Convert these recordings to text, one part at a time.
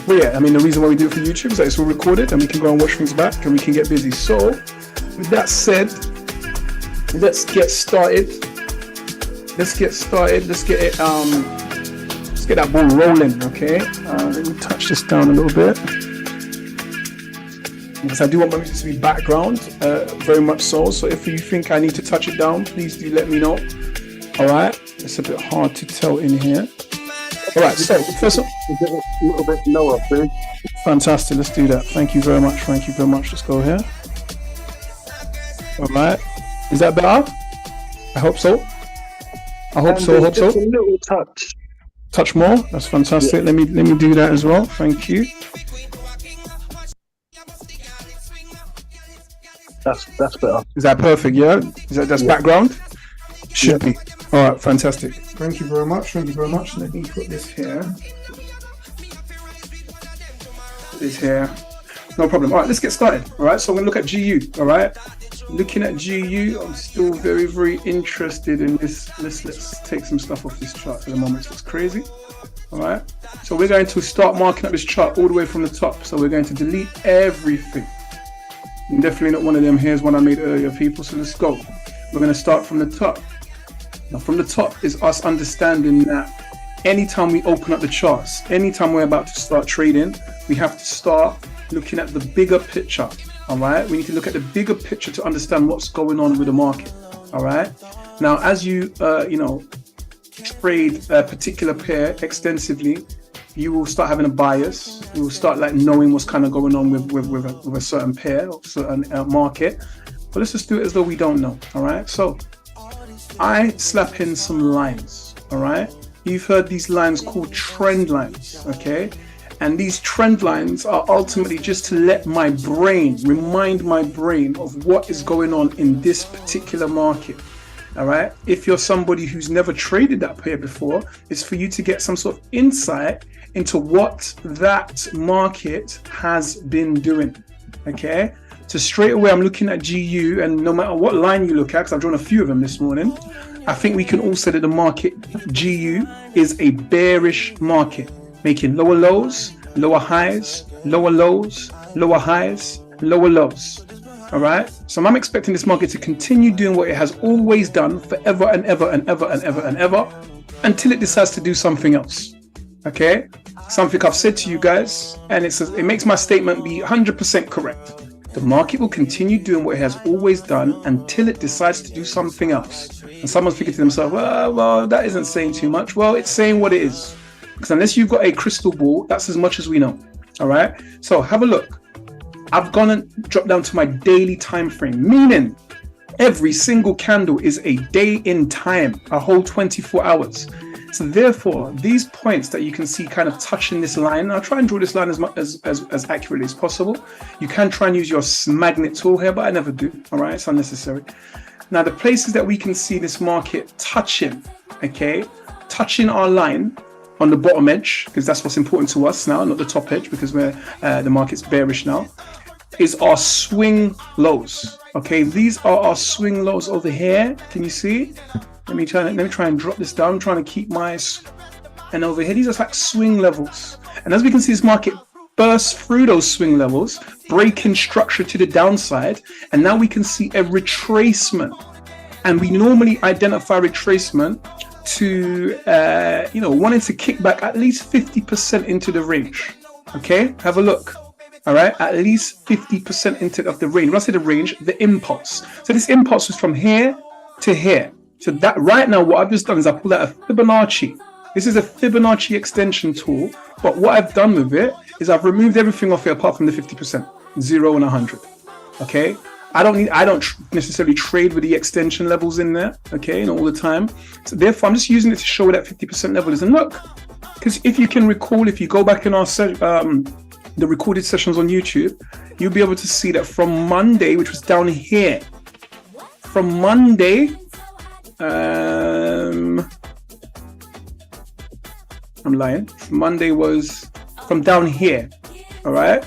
But yeah, I mean, the reason why we do it for YouTube is that it's all recorded and we can go and watch things back and we can get busy. So with that said, let's get started. Let's get it, let's get that ball rolling, okay? Let me touch this down a little bit. Because I do want my music to be background, very much so. So if you think I need to touch it down, please do let me know. All right, it's a bit hard to tell in here. All right, so first up, a little bit lower, please. Fantastic, let's do that. Thank you very much. Let's go here. All right, is that better? I hope so. Just a little touch. Touch more. That's fantastic. Yeah. Let me do that as well. Thank you. That's better. Is that perfect? Yeah. That's background? Should be. All right. Fantastic. Thank you very much. Let me put this here. No problem. All right. Let's get started. All right. So I'm gonna look at GU. All right. Looking at GU, I'm still very, very interested in this. Let's take some stuff off this chart for the moment. It looks crazy. All right. So we're going to start marking up this chart all the way from the top. So we're going to delete everything. And definitely not one of them. Here's one I made earlier, people. So let's go. We're going to start from the top. Now, from the top is us understanding that anytime we open up the charts, anytime we're about to start trading, we have to start looking at the bigger picture. All right, we need to look at the bigger picture to understand what's going on with the market. All right, now as you trade a particular pair extensively, you will start having a bias. You will start like knowing what's kind of going on with a certain pair or certain market. But let's just do it as though we don't know. All right, so I slap in some lines. All right, you've heard these lines called trend lines. Okay. And these trend lines are ultimately just to let my brain, remind my brain of what is going on in this particular market. All right. If you're somebody who's never traded that pair before, it's for you to get some sort of insight into what that market has been doing. Okay. So straight away, I'm looking at GU, and no matter what line you look at, because I've drawn a few of them this morning, I think we can all say that the market GU is a bearish market, making lower lows, lower highs, lower lows, lower highs, lower lows. All right. So I'm expecting this market to continue doing what it has always done forever and ever and ever and ever and ever until it decides to do something else. Okay. Something I've said to you guys, and it makes my statement be 100% correct. The market will continue doing what it has always done until it decides to do something else. And someone's thinking to themselves, well, that isn't saying too much. Well, it's saying what it is. Because unless you've got a crystal ball, that's as much as we know. All right. So have a look. I've gone and dropped down to my daily time frame, meaning every single candle is a day in time, a whole 24 hours. So therefore, these points that you can see kind of touching this line, I'll try and draw this line as much as accurately as possible. You can try and use your magnet tool here, but I never do. All right. It's unnecessary. Now, the places that we can see this market touching, okay, touching our line on the bottom edge, because that's what's important to us now, not the top edge, because the market's bearish now, is our swing lows. Okay, these are our swing lows over here. Can you see? Let me try and drop this down. I'm trying to keep my, and over here, these are like swing levels. And as we can see, this market burst through those swing levels, breaking structure to the downside, and now we can see a retracement. And we normally identify retracement to wanting to kick back at least 50% into the range. Okay, have a look. All right, at least 50% into of the range. When I say the range, the impulse. So this impulse was from here to here. So that right now, what I've just done is I pulled out a Fibonacci. This is a Fibonacci extension tool, but what I've done with it is I've removed everything off it apart from the 50%, 0 and 100. Okay. I don't necessarily trade with the extension levels in there, okay, and all the time. So therefore, I'm just using it to show where that 50% level is. And look, because if you can recall, if you go back in our the recorded sessions on YouTube, you'll be able to see that from Monday, which was down here, from Monday, I'm lying. Monday was from down here, all right?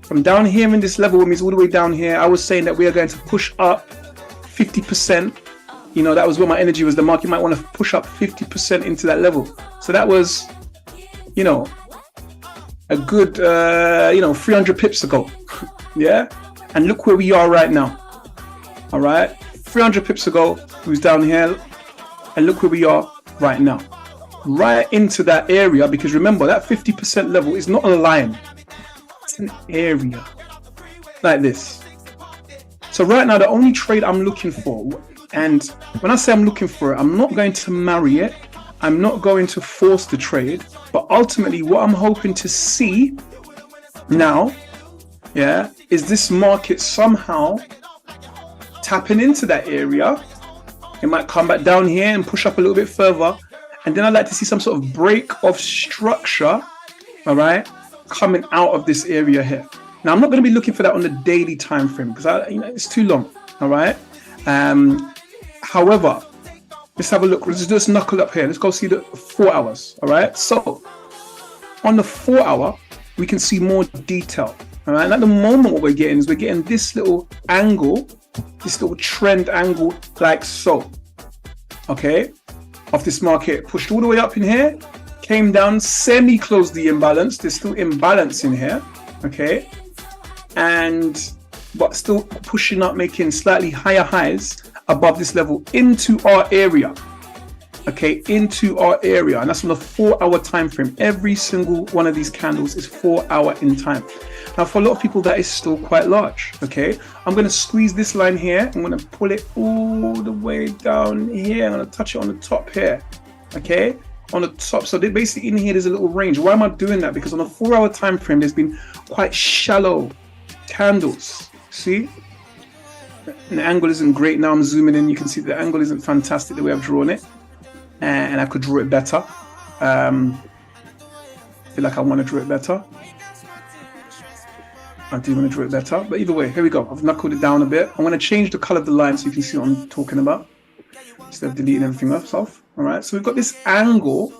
From down here in this level, which means all the way down here, I was saying that we are going to push up 50%. You know, that was where my energy was. The market might want to push up 50% into that level. So that was, you know, a good 300 pips ago. Yeah, and look where we are right now. All right, 300 pips ago, we was down here, and look where we are right now, right into that area. Because remember, that 50% level is not a line, it's an area like this. So right now, the only trade I'm looking for, and when I say I'm looking for it, I'm not going to marry it, I'm not going to force the trade, but ultimately what I'm hoping to see now, yeah, is this market somehow tapping into that area. It might come back down here and push up a little bit further, and then I'd like to see some sort of break of structure, all right, coming out of this area here. Now, I'm not going to be looking for that on the daily time frame because it's too long, all right? However, let's have a look. Let's just knuckle up here. Let's go see the 4 hours, all right? So, on the 4 hour, we can see more detail, all right? And at the moment, what we're getting is we're getting this little angle, this little trend angle like so, okay? Of this market, pushed all the way up in here, came down, semi-closed the imbalance. There's still imbalance in here, okay? But still pushing up, making slightly higher highs above this level into our area, okay, into our area. And that's on the 4 hour time frame. Every single one of these candles is 4 hour in time. Now, for a lot of people, that is still quite large, okay? I'm going to squeeze this line here. I'm going to pull it all the way down here. I'm going to touch it on the top here, okay? On the top. So basically in here, there's a little range. Why am I doing that? Because on a 4 hour time frame, there's been quite shallow candles. See? And the angle isn't great. Now I'm zooming in. You can see the angle isn't fantastic the way I've drawn it. And I could draw it better. I feel like I want to draw it better. I do want to draw it better. But either way, here we go. I've knuckled it down a bit. I'm going to change the color of the line so you can see what I'm talking about, instead of deleting everything else off. All right. So we've got this angle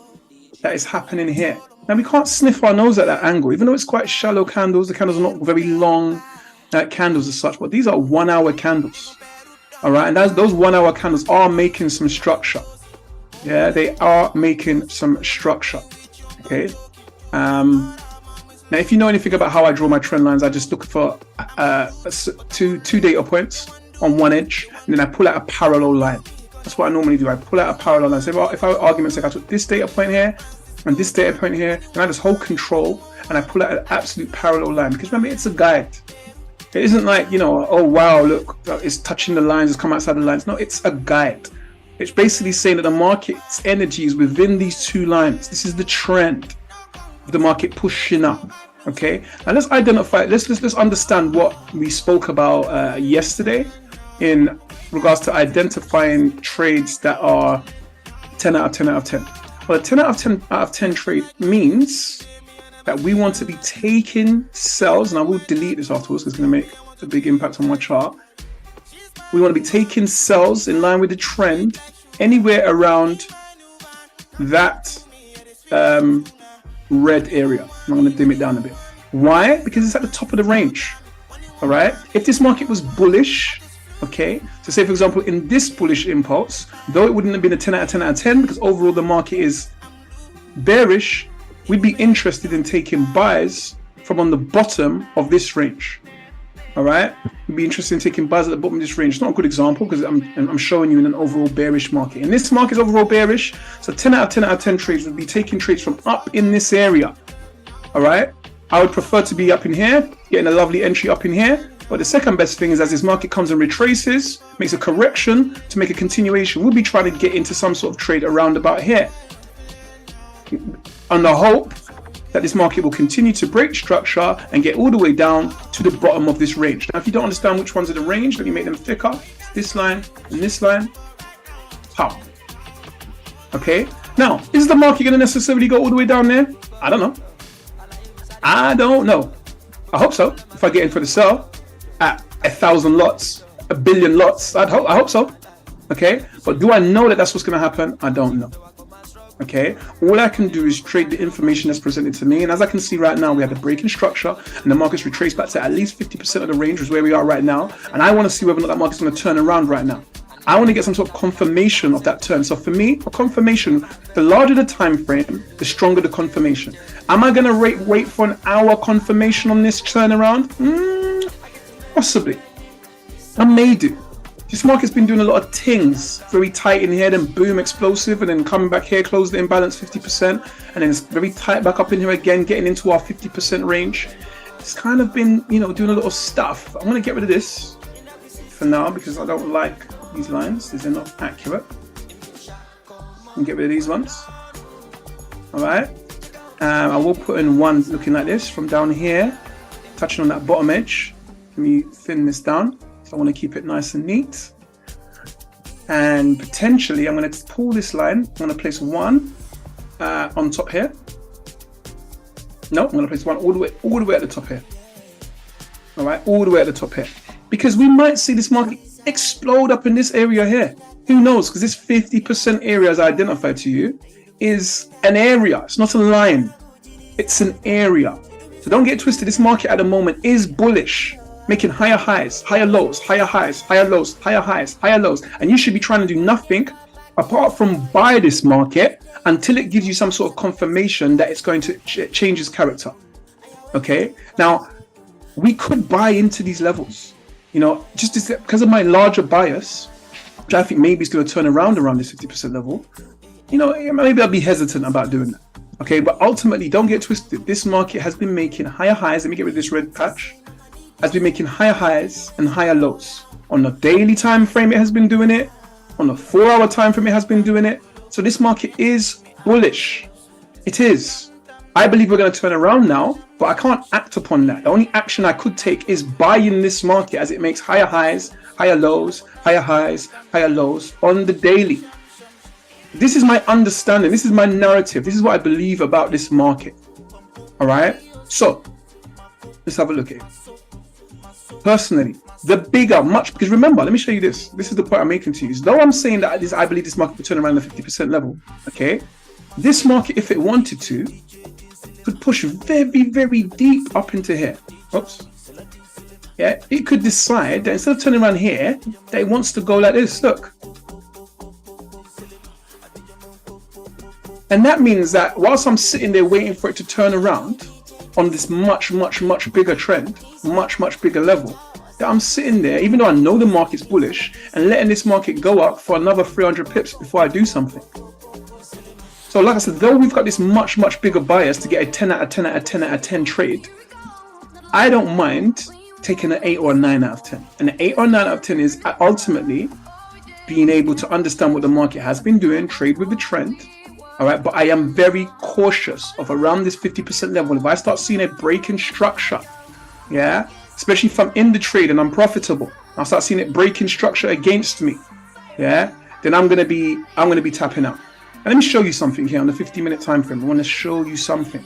that is happening here. Now we can't sniff our nose at that angle, even though it's quite shallow candles. The candles are not very long candles as such, but these are 1 hour candles. All right. And those 1 hour candles are making some structure. Yeah, they are making some structure. Okay. Now, if you know anything about how I draw my trend lines, I just look for two data points on one edge, and then I pull out a parallel line. That's what I normally do. I pull out a parallel line. So if I argument's like I took this data point here and this data point here, and I just hold control and I pull out an absolute parallel line. Because remember, it's a guide. It isn't like, oh wow, look, it's touching the lines, it's come outside the lines. No, it's a guide. It's basically saying that the market's energy is within these two lines. This is the trend of the market pushing up. Okay, and let's identify. Let's understand what we spoke about yesterday in regards to identifying trades that are 10 out of 10 out of 10. Well, a 10 out of 10 out of 10 trade means that we want to be taking sells, and I will delete this afterwards because it's going to make a big impact on my chart. We want to be taking sells in line with the trend anywhere around that red area. I'm going to dim it down a bit. Why? Because it's at the top of the range. All right. If this market was bullish, okay, so say for example in this bullish impulse, though it wouldn't have been a 10 out of 10 out of 10 because overall the market is bearish, we'd be interested in taking buys from on the bottom of this range. All right, we'd be interested in taking buys at the bottom of this range. It's not a good example because I'm showing you in an overall bearish market. And this market is overall bearish, so 10 out of 10 out of 10 trades would be taking trades from up in this area. All right, I would prefer to be up in here, getting a lovely entry up in here. But the second best thing is as this market comes and retraces, makes a correction to make a continuation, we'll be trying to get into some sort of trade around about here, on the hope that this market will continue to break structure and get all the way down to the bottom of this range. Now, if you don't understand which ones are the range, let me make them thicker. This line and this line. How? Okay. Now, is the market going to necessarily go all the way down there? I don't know. I don't know. I hope so. If I get in for the sell at 1,000 lots, 1 billion lots, I hope so. Okay. But do I know that that's what's going to happen? I don't know. Okay, all I can do is trade the information that's presented to me, and as I can see right now, we have a break in structure, and the market's retraced back to at least 50% of the range, is where we are right now. And I want to see whether or not that market's going to turn around right now. I want to get some sort of confirmation of that turn. So for me, a confirmation, the larger the time frame, the stronger the confirmation. Am I going to wait for an hour confirmation on this turnaround? Possibly. I may do. This market's been doing a lot of things, very tight in here, then boom, explosive, and then coming back here, close the imbalance 50%, and then it's very tight back up in here again, getting into our 50% range. It's kind of been, you know, doing a lot of stuff. I'm going to get rid of this for now because I don't like these lines. These are not accurate. And get rid of these ones. All right. I will put in one looking like this from down here, touching on that bottom edge. Let me thin this down. So I want to keep it nice and neat. And potentially I'm going to pull this line. I'm going to place one on top here. No, I'm going to place one all the way at the top here. All right, all the way at the top here. Because we might see this market explode up in this area here. Who knows? Because this 50% area, as I identified to you, is an area. It's not a line. It's an area. So don't get twisted. This market at the moment is bullish, making higher highs, higher lows, higher highs, higher lows, higher highs, higher lows. And you should be trying to do nothing apart from buy this market until it gives you some sort of confirmation that it's going to change its character. Okay. Now, we could buy into these levels, you know, just because of my larger bias, which I think maybe is going to turn around this 50% level. You know, maybe I'll be hesitant about doing that. Okay. But ultimately, don't get twisted. This market has been making higher highs. Let me get rid of this red patch. Has been making higher highs and higher lows. On the daily time frame, it has been doing it. On the 4-hour time frame, it has been doing it. So this market is bullish. It is. I believe we're going to turn around now, but I can't act upon that. The only action I could take is buy in this market as it makes higher highs, higher lows, higher highs, higher lows on the daily. This is my understanding. This is my narrative. This is what I believe about this market. All right. So let's have a look at it. Personally, the bigger, because remember, let me show you this. This is the point I'm making to you. Though I'm saying that I believe this market will turn around the 50% level. Okay. This market, if it wanted to, could push very, very deep up into here. Oops. Yeah, it could decide that instead of turning around here, that it wants to go like this. Look. And that means that whilst I'm sitting there waiting for it to turn around on this much, much, much bigger trend, much, much bigger level, that I'm sitting there, even though I know the market's bullish, and letting this market go up for another 300 pips before I do something. So like I said, though we've got this much, much bigger bias to get a 10 out of 10 out of 10 out of 10 trade, I don't mind taking an 8 or a 9 out of 10. And an 8 or 9 out of 10 is ultimately being able to understand what the market has been doing, trade with the trend. All right, but I am very cautious of around this 50% level. If I start seeing a break in structure, yeah, especially if I'm in the trade and I'm profitable, I'll start seeing it break in structure against me, yeah, then I'm gonna be tapping out. And let me show you something here on the 50-minute time frame. I want to show you something.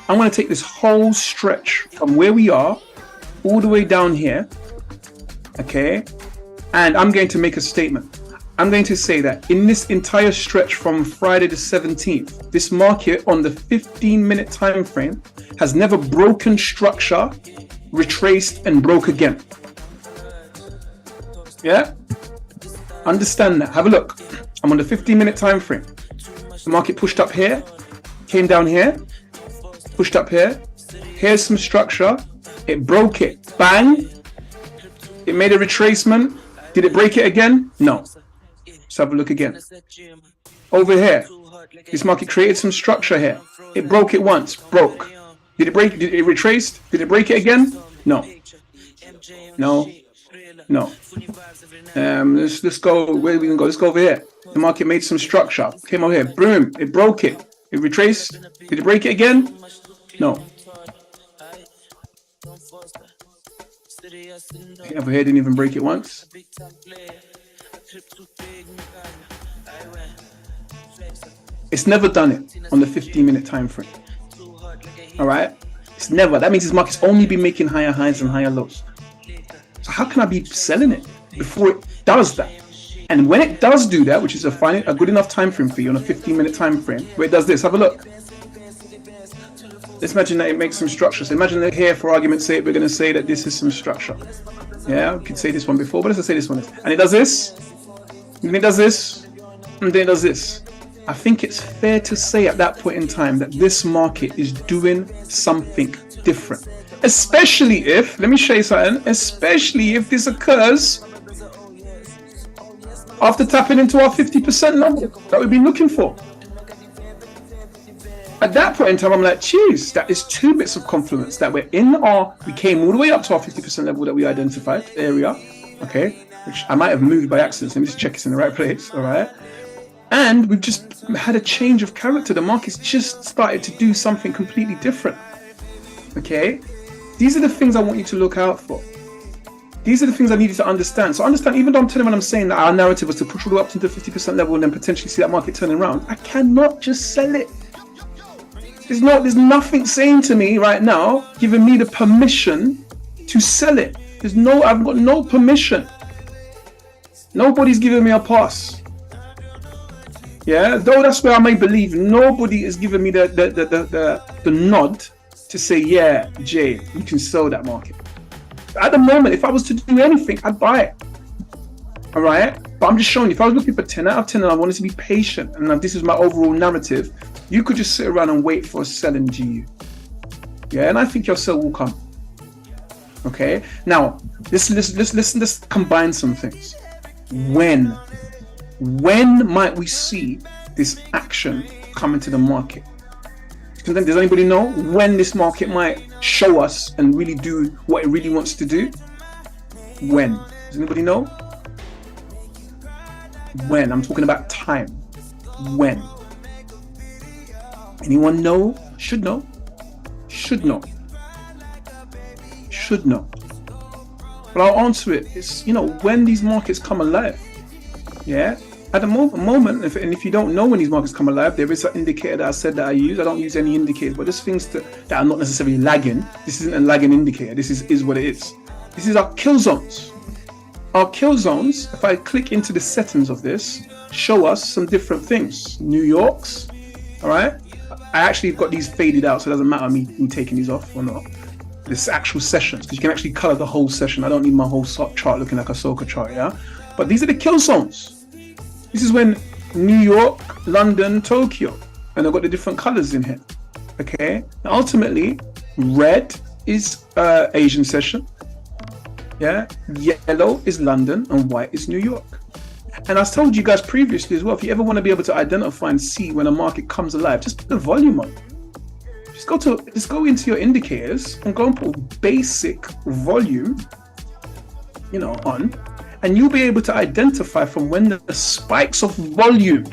I'm going to take this whole stretch from where we are all the way down here, okay, and I'm going to make a statement. I'm going to say that in this entire stretch from Friday the 17th, this market on the 15-minute time frame has never broken structure, retraced, and broke again. Yeah? Understand that. Have a look. I'm on the 15-minute time frame. The market pushed up here, came down here, pushed up here. Here's some structure. It broke it. Bang. It made a retracement. Did it break it again? No. Let's have a look again. Over here, this market created some structure here. It broke it once. Broke. Did it break? Did it retrace? Did it break it again? No. No. No. Let's go. Where we can go? Let's go over here. The market made some structure. Came over here. Boom. It broke it. It retraced. Did it break it again? No. Over here didn't even break it once. It's never done it on the 15-minute time frame. All right. It's never. That means this market's only been making higher highs and higher lows. So how can I be selling it before it does that? And when it does do that, which is a good enough time frame for you on a 15-minute time frame, where it does this, have a look. Let's imagine that it makes some structure. So imagine that here, for argument's sake, we're going to say that this is some structure. Yeah, we could say this one before, but let's just say this one is. And it does this, and it does this, and then it does this. I think it's fair to say at that point in time that this market is doing something different. Especially if, let me show you something, especially if this occurs after tapping into our 50% level that we've been looking for. At that point in time, I'm like, geez, that is 2 bits of confluence that we came all the way up to our 50% level that we identified area, okay, which I might have moved by accident. So let me just check it's in the right place, all right? And we've just had a change of character. The market's just started to do something completely different, okay? These are the things I want you to look out for. These are the things I need you to understand. So understand, even though I'm saying that our narrative was to push all the way up to the 50% level and then potentially see that market turning around, I cannot just sell it. There's nothing saying to me right now, giving me the permission to sell it. I've got no permission. Nobody's giving me a pass. Yeah, though that's where I may believe nobody is giving me the nod to say, yeah, Jay, you can sell that market. At the moment, if I was to do anything, I'd buy it. All right, but I'm just showing you, if I was looking for 10 out of 10 and I wanted to be patient, and this is my overall narrative, you could just sit around and wait for a sell in GU. Yeah, and I think your sell will come. Okay, now let's combine some things. When might we see this action come into the market? Does anybody know when this market might show us and really do what it really wants to do? When? Does anybody know? When? I'm talking about time. When? Anyone know? Should know? Should know. Should know. But I'll answer it. It's, when these markets come alive. Yeah? At the moment, if you don't know when these markets come alive, there is an indicator that I said that I use. I don't use any indicators, but there's things that are not necessarily lagging. This isn't a lagging indicator. This is what it is. This is our kill zones. Our kill zones, if I click into the settings of this, show us some different things. New York's, all right? I actually got these faded out, so it doesn't matter me taking these off or not. This actual sessions, because you can actually color the whole session. I don't need my whole chart looking like a Soka chart, yeah? But these are the kill zones. This is when New York, London, Tokyo, and I've got the different colors in here, okay? Now ultimately, red is Asian session, yeah? Yellow is London, and white is New York. And I told you guys previously as well, if you ever want to be able to identify and see when a market comes alive, just put the volume on. Just go into your indicators and go and put basic volume, on, and you'll be able to identify from when the spikes of volume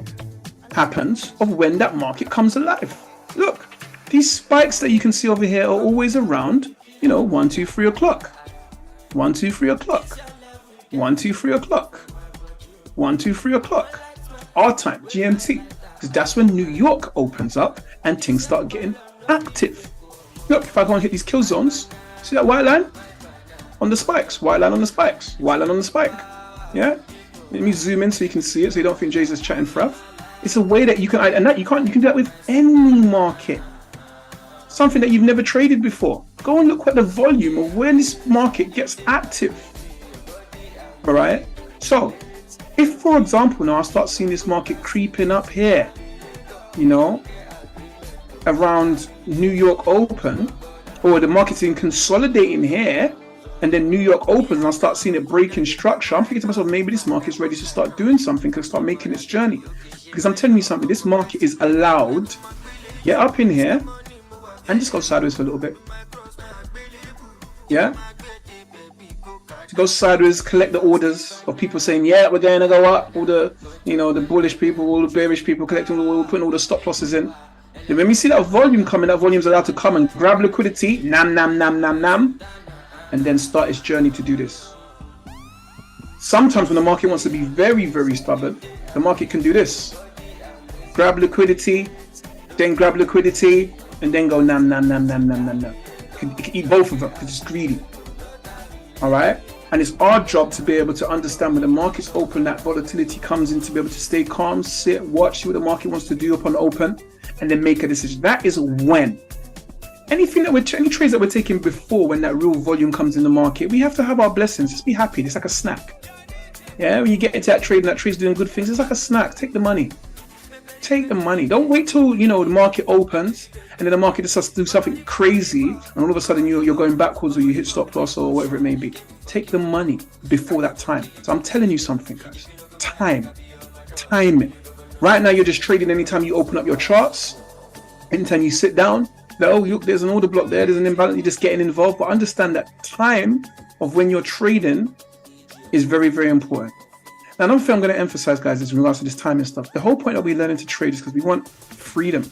happens of when that market comes alive. Look, these spikes that you can see over here are always around, 1, 2, 3 o'clock. 1, 2, 3 o'clock. 1, 2, 3 o'clock. 1, 2, 3 o'clock. Our time, GMT. Because that's when New York opens up and things start getting active. Look, if I go and hit these kill zones, see that white line? On the spikes, white line on the spikes, white line on the spike. Yeah? Let me zoom in so you can see it, so you don't think Jay's just chatting fraff. It's a way that you can, and that you can do that with any market. Something that you've never traded before. Go and look at the volume of when this market gets active. All right? So, if for example now I start seeing this market creeping up here, around New York open, or the market's in consolidating here, and then New York opens and I start seeing it breaking structure, I'm thinking to myself, maybe this market's ready to start doing something, and start making its journey. Because I'm telling you something, this market is allowed, get up in here and just go sideways for a little bit. Yeah? To go sideways, collect the orders of people saying, yeah, we're going to go up. All the, the bullish people, all the bearish people collecting, putting all the stop losses in. Then when we see that volume coming, that volume's allowed to come and grab liquidity, nam, and then start its journey to do this. Sometimes when the market wants to be very, very stubborn, the market can do this. Grab liquidity, then grab liquidity, and then go nam. It can eat both of them because it's greedy. All right? And it's our job to be able to understand when the market's open, that volatility comes in, to be able to stay calm, sit, watch, see what the market wants to do upon open, and then make a decision. That is when. Anything that any trades that we're taking before when that real volume comes in the market, we have to have our blessings. Just be happy. It's like a snack. Yeah, when you get into that trade and that trade's doing good things, it's like a snack. Take the money. Take the money. Don't wait till the market opens and then the market decides to do something crazy and all of a sudden you're going backwards or you hit stop loss or whatever it may be. Take the money before that time. So I'm telling you something, guys. Time it. Right now you're just trading anytime you open up your charts, anytime you sit down. Look, there's an order block there, there's an imbalance, you're just getting involved. But understand that time of when you're trading is very, very important. Now, another thing I'm going to emphasize, guys, is in regards to this time and stuff. The whole point that we're learning to trade is because we want freedom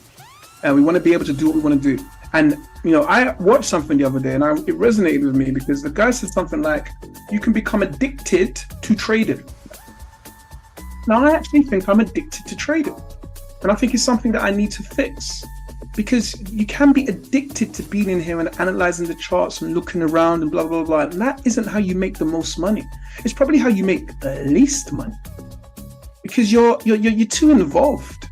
and we want to be able to do what we want to do. And, I watched something the other day and it resonated with me because the guy said something like, you can become addicted to trading. Now, I actually think I'm addicted to trading. And I think it's something that I need to fix. Because you can be addicted to being in here and analyzing the charts and looking around and blah, blah, blah. And that isn't how you make the most money. It's probably how you make the least money. Because you're too involved.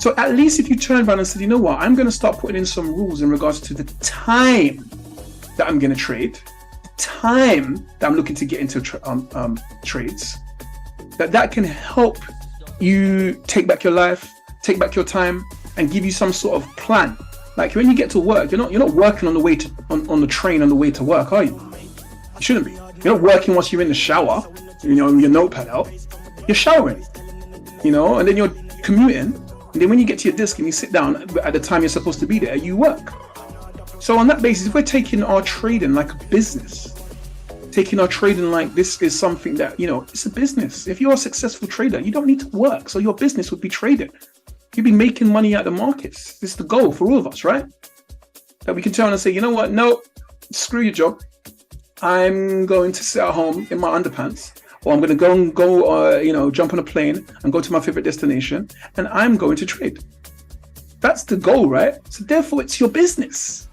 So at least if you turn around and said, you know what, I'm going to start putting in some rules in regards to the time that I'm going to trade, the time that I'm looking to get into trades, that can help you take back your life, take back your time, and give you some sort of plan. Like when you get to work, you're not working on the way to on the train on the way to work, are you? You shouldn't be. You're not working whilst you're in the shower, with your notepad out. You're showering, and then you're commuting. And then when you get to your desk and you sit down at the time you're supposed to be there, you work. So on that basis, if we're taking our trading like a business, taking our trading like this is something that, it's a business. If you're a successful trader, you don't need to work. So your business would be trading. You'd be making money out of the markets. This is the goal for all of us, right? That we can turn and say, you know what? No, screw your job. I'm going to sit at home in my underpants, or I'm going to go, jump on a plane and go to my favorite destination, and I'm going to trade. That's the goal, right? So therefore, it's your business.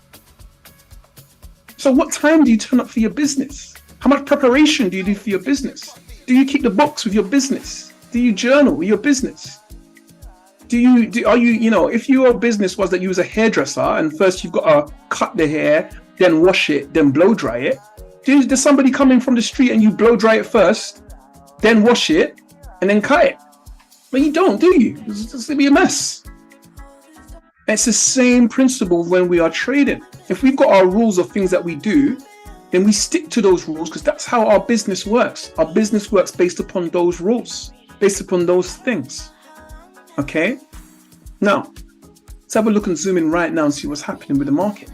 So what time do you turn up for your business? How much preparation do you do for your business? Do you keep the books with your business? Do you journal with your business? If your business was that you was a hairdresser and first you've got to cut the hair, then wash it, then blow dry it, there's somebody coming from the street and you blow dry it first, then wash it, and then cut it. But you don't, do you? It's going to be a mess. It's the same principle when we are trading. If we've got our rules of things that we do, then we stick to those rules because that's how our business works. Our business works based upon those rules, based upon those things. Okay, now let's have a look and zoom in right now and see what's happening with the market.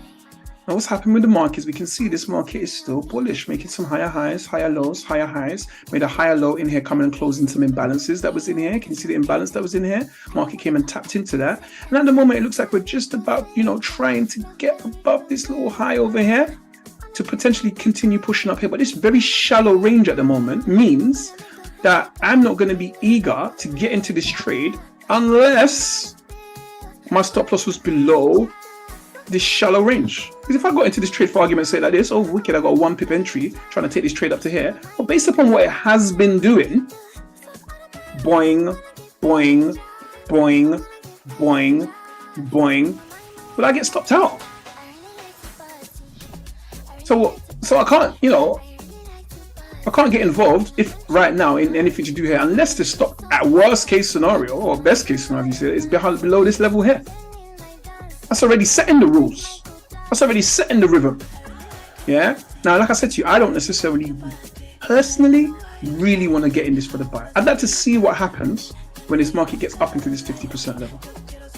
Now what's happening with the market is we can see this market is still bullish, making some higher highs, higher lows, higher highs, made a higher low in here, coming and closing some imbalances that was in here. Can you see the imbalance that was in here? Market came and tapped into that. And at the moment, it looks like we're just about, trying to get above this little high over here to potentially continue pushing up here. But this very shallow range at the moment means that I'm not going to be eager to get into this trade unless my stop loss was below this shallow range. Because if I got into this trade for argument's sake like this, oh wicked, I got a 1 pip entry trying to take this trade up to here. Well, based upon what it has been doing, boing, boing, boing, boing, boing, will I get stopped out? So I can't, I can't get involved if right now in anything to do here unless this stop at worst case scenario or best case scenario, you say, is below this level here. That's already setting the rules. That's already setting the rhythm. Yeah. Now, like I said to you, I don't necessarily personally really want to get in this for the buy. I'd like to see what happens when this market gets up into this 50% level.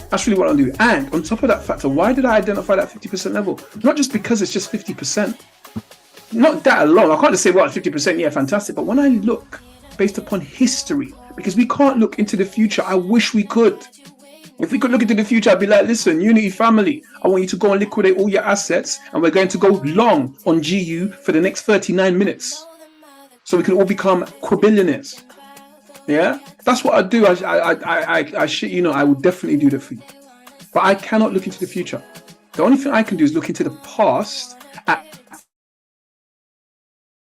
That's really what I'll do. And on top of that factor, why did I identify that 50% level? Not just because it's just 50%. Not that alone. I can't just say, well, 50%, yeah, fantastic. But when I look based upon history, because we can't look into the future, I wish we could. If we could look into the future, I'd be like, listen, Unity family, I want you to go and liquidate all your assets, and we're going to go long on GU for the next 39 minutes. So we can all become quadbillionaires. Yeah? That's what I do. I shit, I would definitely do that for you. But I cannot look into the future. The only thing I can do is look into the past at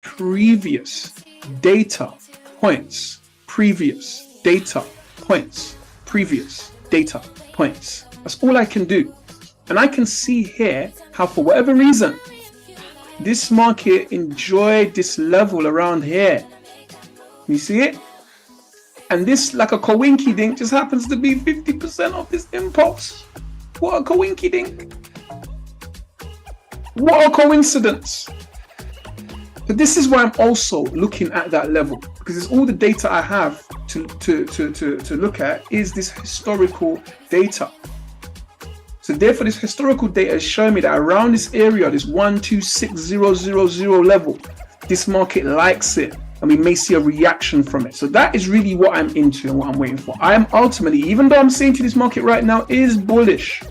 previous data points. Previous data points. Previous data points. That's all I can do. And I can see here how, for whatever reason, this market enjoyed this level around here. You see it? And this, like a coinky dink, just happens to be 50% of this impulse. What a coinky dink. What a coincidence. But this is why I'm also looking at that level, because it's all the data I have to look at is this historical data. So therefore, this historical data is showing me that around this area, this 126000 level, this market likes it, and we may see a reaction from it. So that is really what I'm into and what I'm waiting for. I am ultimately, even though I'm saying to this market right now is bullish,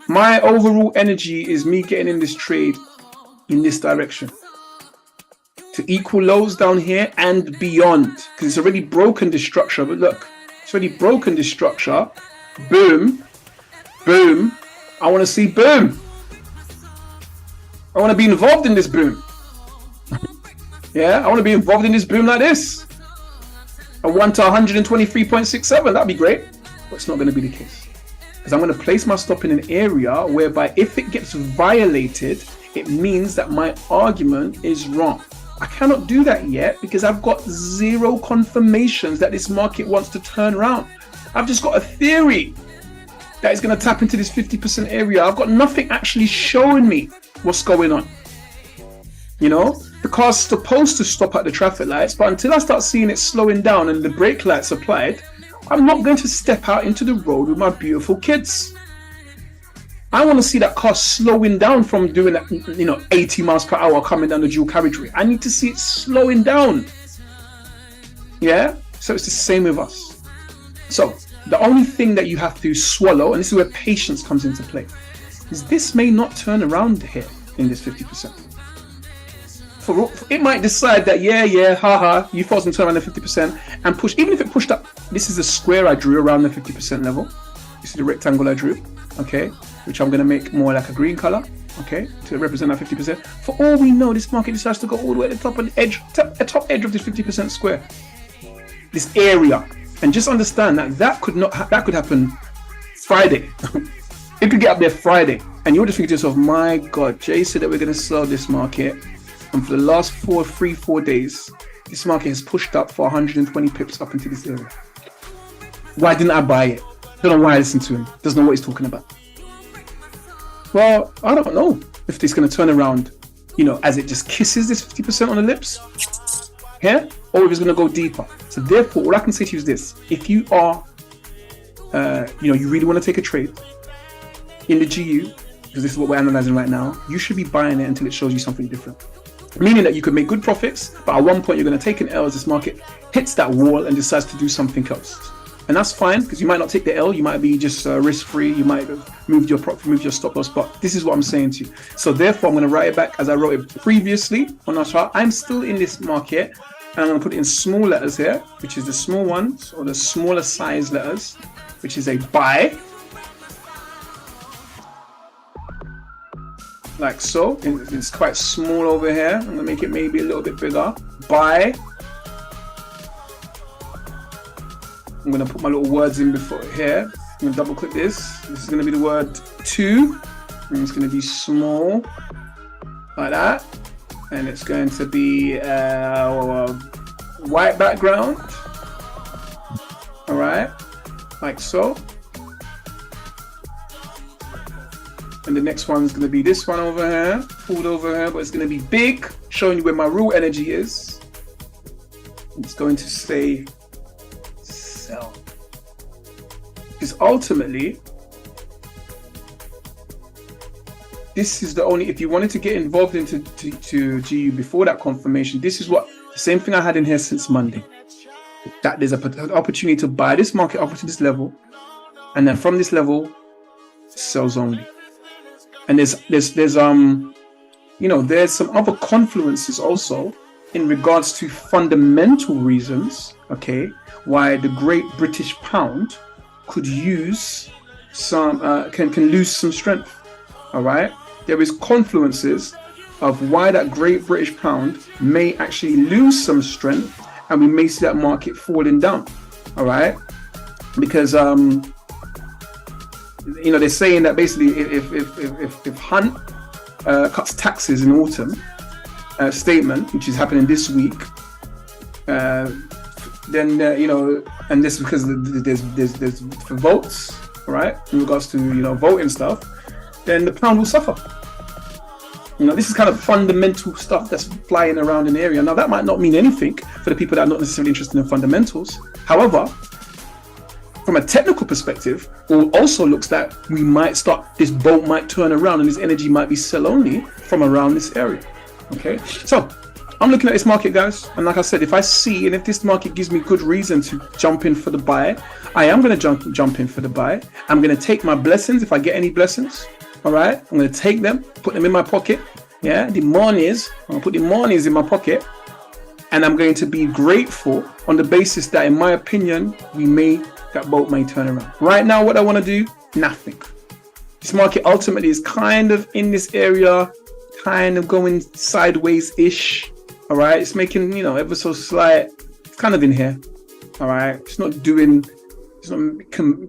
my overall energy is me getting in this trade in this direction to equal lows down here and beyond, because it's already broken this structure. But look, it's already broken this structure. Boom. Boom. I want to see boom. I want to be involved in this boom. Yeah, I want to be involved in this boom like this. I want to 123.67. That'd be great. But it's not going to be the case, because I'm going to place my stop in an area whereby if it gets violated, it means that my argument is wrong. I cannot do that yet because I've got zero confirmations that this market wants to turn around. I've just got a theory that is going to tap into this 50% area. I've got nothing actually showing me what's going on. You know, the car's supposed to stop at the traffic lights, but until I start seeing it slowing down and the brake lights applied, I'm not going to step out into the road with my beautiful kids. I want to see that car slowing down from doing that, 80 miles per hour coming down the dual carriageway. I need to see it slowing down. Yeah, so it's the same with us. So the only thing that you have to swallow, and this is where patience comes into play, is this may not turn around here in this 50%. It might decide that, haha, you thought it's going to turn around the 50% and push, even if it pushed up. This is a square I drew around the 50% level. You see the rectangle I drew, okay, which I'm going to make more like a green color, okay, to represent that 50%. For all we know, this market decides to go all the way to the top of the edge, top edge of this 50% square, this area. And just understand that could happen Friday. It could get up there Friday, and you're just thinking to yourself, my God, Jay said that we're going to sell this market, and for the last 4 days, this market has pushed up for 120 pips up into this area. Why didn't I buy it? Don't know why I listened to him. Doesn't know what he's talking about. Well, I don't know if it's going to turn around, as it just kisses this 50% on the lips, here, or if it's going to go deeper. So therefore, all I can say to you is this: if you are, you really want to take a trade in the GU, because this is what we're analyzing right now, you should be buying it until it shows you something different. Meaning that you could make good profits, but at one point you're going to take an L as this market hits that wall and decides to do something else. And that's fine, because you might not take the L, you might be just risk-free, you might have moved your stop loss, but this is what I'm saying to you. So therefore, I'm going to write it back as I wrote it previously on our chart. I'm still in this market, and I'm going to put it in small letters here, which is the small ones, or the smaller size letters, which is a buy. Like so. It's quite small over here. I'm going to make it maybe a little bit bigger. Buy. I'm going to put my little words in before here. I'm going to double click this. This is going to be the word 2. And it's going to be small. Like that. And it's going to be white background. Alright. Like so. And the next one's going to be this one over here. Pulled over here. But it's going to be big. Showing you where my real energy is. It's going to say sell. Because ultimately, this is the only, if you wanted to get involved into to GU before that confirmation, this is what, the same thing I had in here since Monday. That there's an opportunity to buy this market up to this level, and then from this level, sells only. And there's some other confluences also in regards to fundamental reasons, okay, why the great British pound could use some can lose some strength. All right, there is confluences of why that great British pound may actually lose some strength, and we may see that market falling down. All right, because they're saying that basically if Hunt cuts taxes in autumn, statement, which is happening this week, then and this because there's for votes, right, in regards to voting stuff, then the pound will suffer. This is kind of fundamental stuff that's flying around in the area. Now that might not mean anything for the people that are not necessarily interested in fundamentals. However, from a technical perspective, it also looks that this boat might turn around and this energy might be sell only from around this area. Okay, so I'm looking at this market, guys, and like I said, if this market gives me good reason to jump in for the buy, I am going to jump in for the buy. I'm going to take my blessings if I get any blessings. All right, I'm going to take them, put them in my pocket. Yeah, the monies, I'm going to put the monies in my pocket, and I'm going to be grateful on the basis that, in my opinion, that boat may turn around. Right now, what I want to do, nothing. This market ultimately is kind of in this area, kind of going sideways-ish. All right, it's making, ever so slight, it's kind of in here. All right, it's not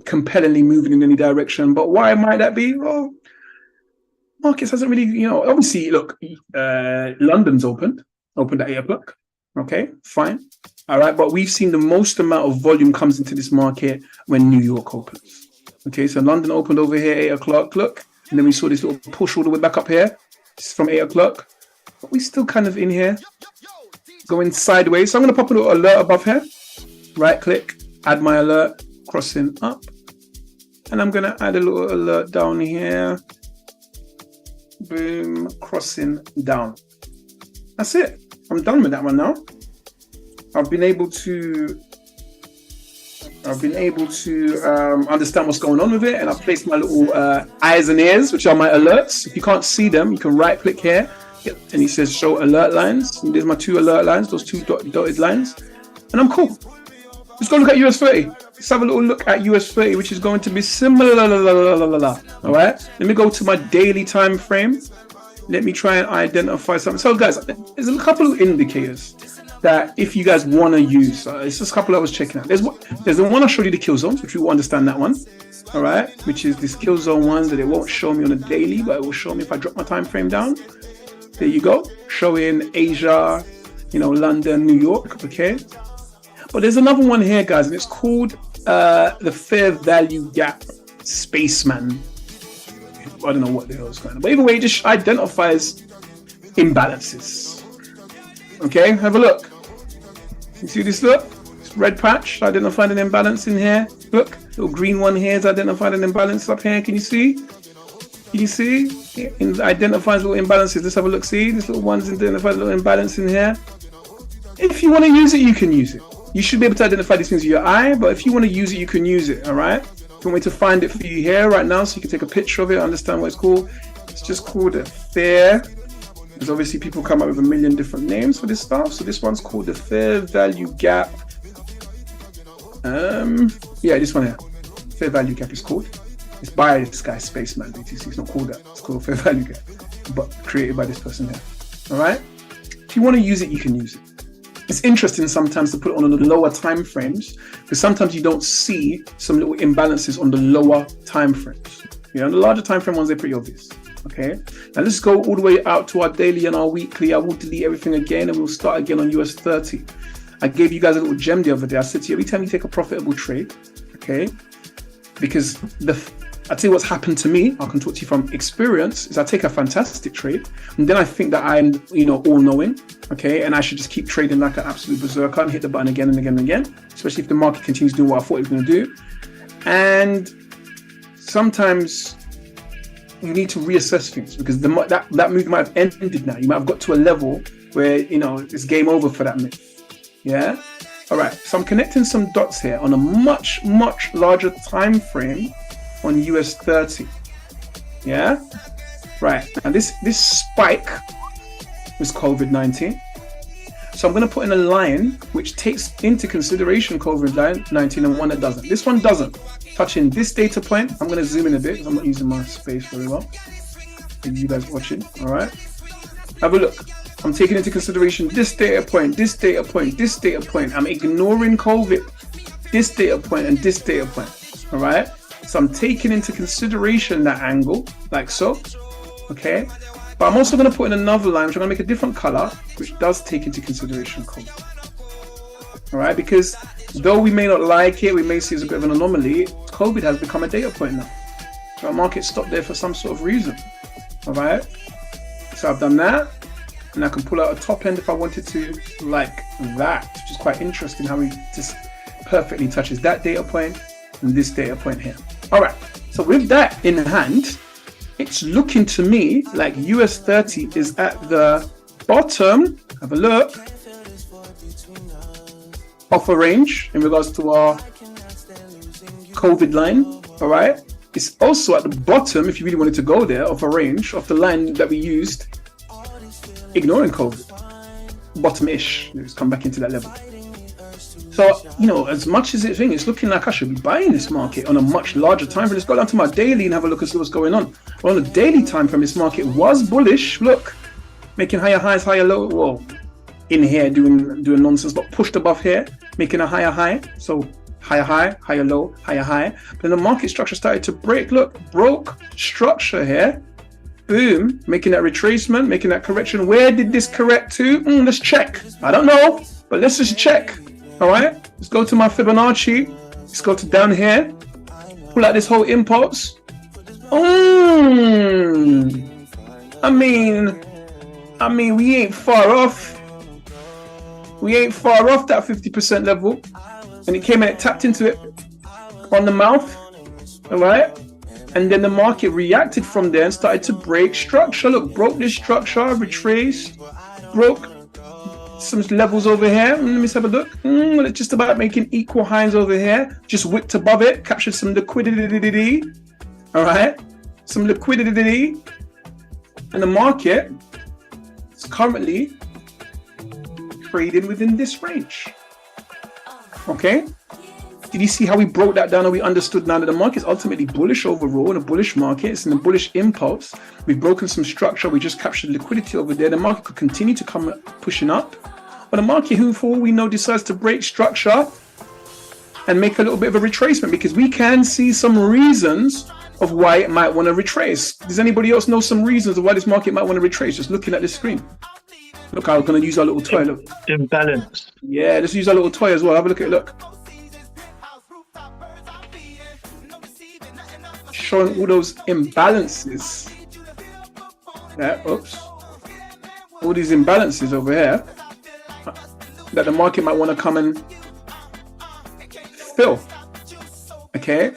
compellingly moving in any direction. But why might that be? Well, markets hasn't really, obviously, look, London's opened at 8 o'clock. Okay, fine. All right, but we've seen the most amount of volume comes into this market when New York opens. Okay, so London opened over here 8 o'clock, look, and then we saw this little push all the way back up here. This is from 8 o'clock. But we're still kind of in here, going sideways. So I'm going to pop a little alert above here. Right click, add my alert, crossing up. And I'm going to add a little alert down here. Boom, crossing down. That's it. I'm done with that one now. I've been able to understand what's going on with it, and I've placed my little eyes and ears, which are my alerts. If you can't see them, you can right click here, and it says show alert lines. And there's my 2 alert lines, those 2 dotted lines, and I'm cool. Let's go look at US 30. Let's have a little look at US 30, which is going to be similar. All right. Let me go to my daily time frame. Let me try and identify something. So, guys, there's a couple of indicators that if you guys want to use, it's just a couple I was checking out. There's the one I showed you, the kill zones, which you will understand that one. All right, which is this kill zone one that it won't show me on a daily, but it will show me if I drop my time frame down. There you go, showing Asia, London, New York. Okay, but there's another one here, guys, and it's called the fair value gap spaceman. I don't know what the hell is going on, but either way, it just identifies imbalances. Okay, have a look. You see this? Look, this red patch identified an imbalance in here. Look, little green one here is identified an imbalance up here. Can you see? Can you see? It identifies little imbalances. Let's have a look. See, this little one's identified a little imbalance in here. If you want to use it, you can use it. You should be able to identify these things with your eye, but if you want to use it, you can use it. All right. If you want me to find it for you here right now, so you can take a picture of it, understand what it's called. It's just called a fair. Because obviously people come up with a million different names for this stuff. So this one's called the fair value gap. Yeah, this one here. Fair value gap is called. It's by this guy, Spaceman BTC. It's not called that. It's called fair value gap, but created by this person here. All right. If you want to use it, you can use it. It's interesting sometimes to put it on the lower time frames, because sometimes you don't see some little imbalances on the lower time frames. The larger time frame ones, they're pretty obvious. Okay, now let's go all the way out to our daily and our weekly. I will delete everything again and we'll start again on US 30. I gave you guys a little gem the other day. I said to you, every time you take a profitable trade, okay, because I tell you what's happened to me, I can talk to you from experience, is I take a fantastic trade and then I think that I'm, all knowing, okay, and I should just keep trading like an absolute berserker and hit the button again and again and again, especially if the market continues doing what I thought it was going to do. And sometimes you need to reassess things, because that move might have ended now. You might have got to a level where, it's game over for that move. Yeah? All right. So I'm connecting some dots here on a much, much larger time frame on US 30. Yeah? Right. And this spike was COVID-19. So I'm going to put in a line which takes into consideration COVID-19 and one that doesn't. This one doesn't. Touching this data point, I'm going to zoom in a bit because I'm not using my space very well. For you guys watching, all right? Have a look. I'm taking into consideration this data point, this data point, this data point. I'm ignoring COVID, this data point, and this data point, all right? So I'm taking into consideration that angle, like so, okay? But I'm also going to put in another line, which I'm going to make a different color, which does take into consideration COVID. All right, because though we may not like it, we may see it as a bit of an anomaly, COVID has become a data point now. So our market stopped there for some sort of reason. All right, so I've done that, and I can pull out a top end if I wanted to, like that, which is quite interesting how he just perfectly touches that data point and this data point here. All right, so with that in hand, it's looking to me like US 30 is at the bottom, have a look, of a range in regards to our COVID line, all right? It's also at the bottom, if you really wanted to go there, of a range of the line that we used, ignoring COVID, bottom-ish. Let's come back into that level. So, you know, as much as it's looking like I should be buying this market on a much larger time frame. Let's go down to my daily and have a look and see what's going on. Well, on the daily time frame, this market was bullish. Look, making higher highs, higher low. Whoa, in here doing nonsense, but pushed above here, making a higher high. So higher high, higher low, higher high. But then the market structure started to break. Look, broke structure here. Boom, making that retracement, making that correction. Where did this correct to? Let's check. I don't know, but let's just check. All right, let's go to my Fibonacci. Let's go to down here. Pull out this whole impulse. I mean, we ain't far off. We ain't far off that 50% level. And it came and it tapped into it on the mouth. All right. And then the market reacted from there and started to break structure. Look, broke this structure, retraced, broke some levels over here. Let me just have a look. It's just about making equal highs over here. Just whipped above it, captured some liquidity. All right. Some liquidity. And the market is currently trading within this range. Okay. Did you see how we broke that down and we understood now that the market is ultimately bullish overall in a bullish market? It's in a bullish impulse. We've broken some structure. We just captured liquidity over there. The market could continue to come pushing up. But the market, who for all we know, decides to break structure and make a little bit of a retracement, because we can see some reasons of why it might want to retrace. Does anybody else know some reasons of why this market might want to retrace? Just looking at this screen. Look, I'm going to use our little toy. Look. Imbalance. Yeah, let's use our little toy as well. Have a look at it. Look. Showing all those imbalances. Yeah, oops. All these imbalances over here that the market might want to come and fill. Okay,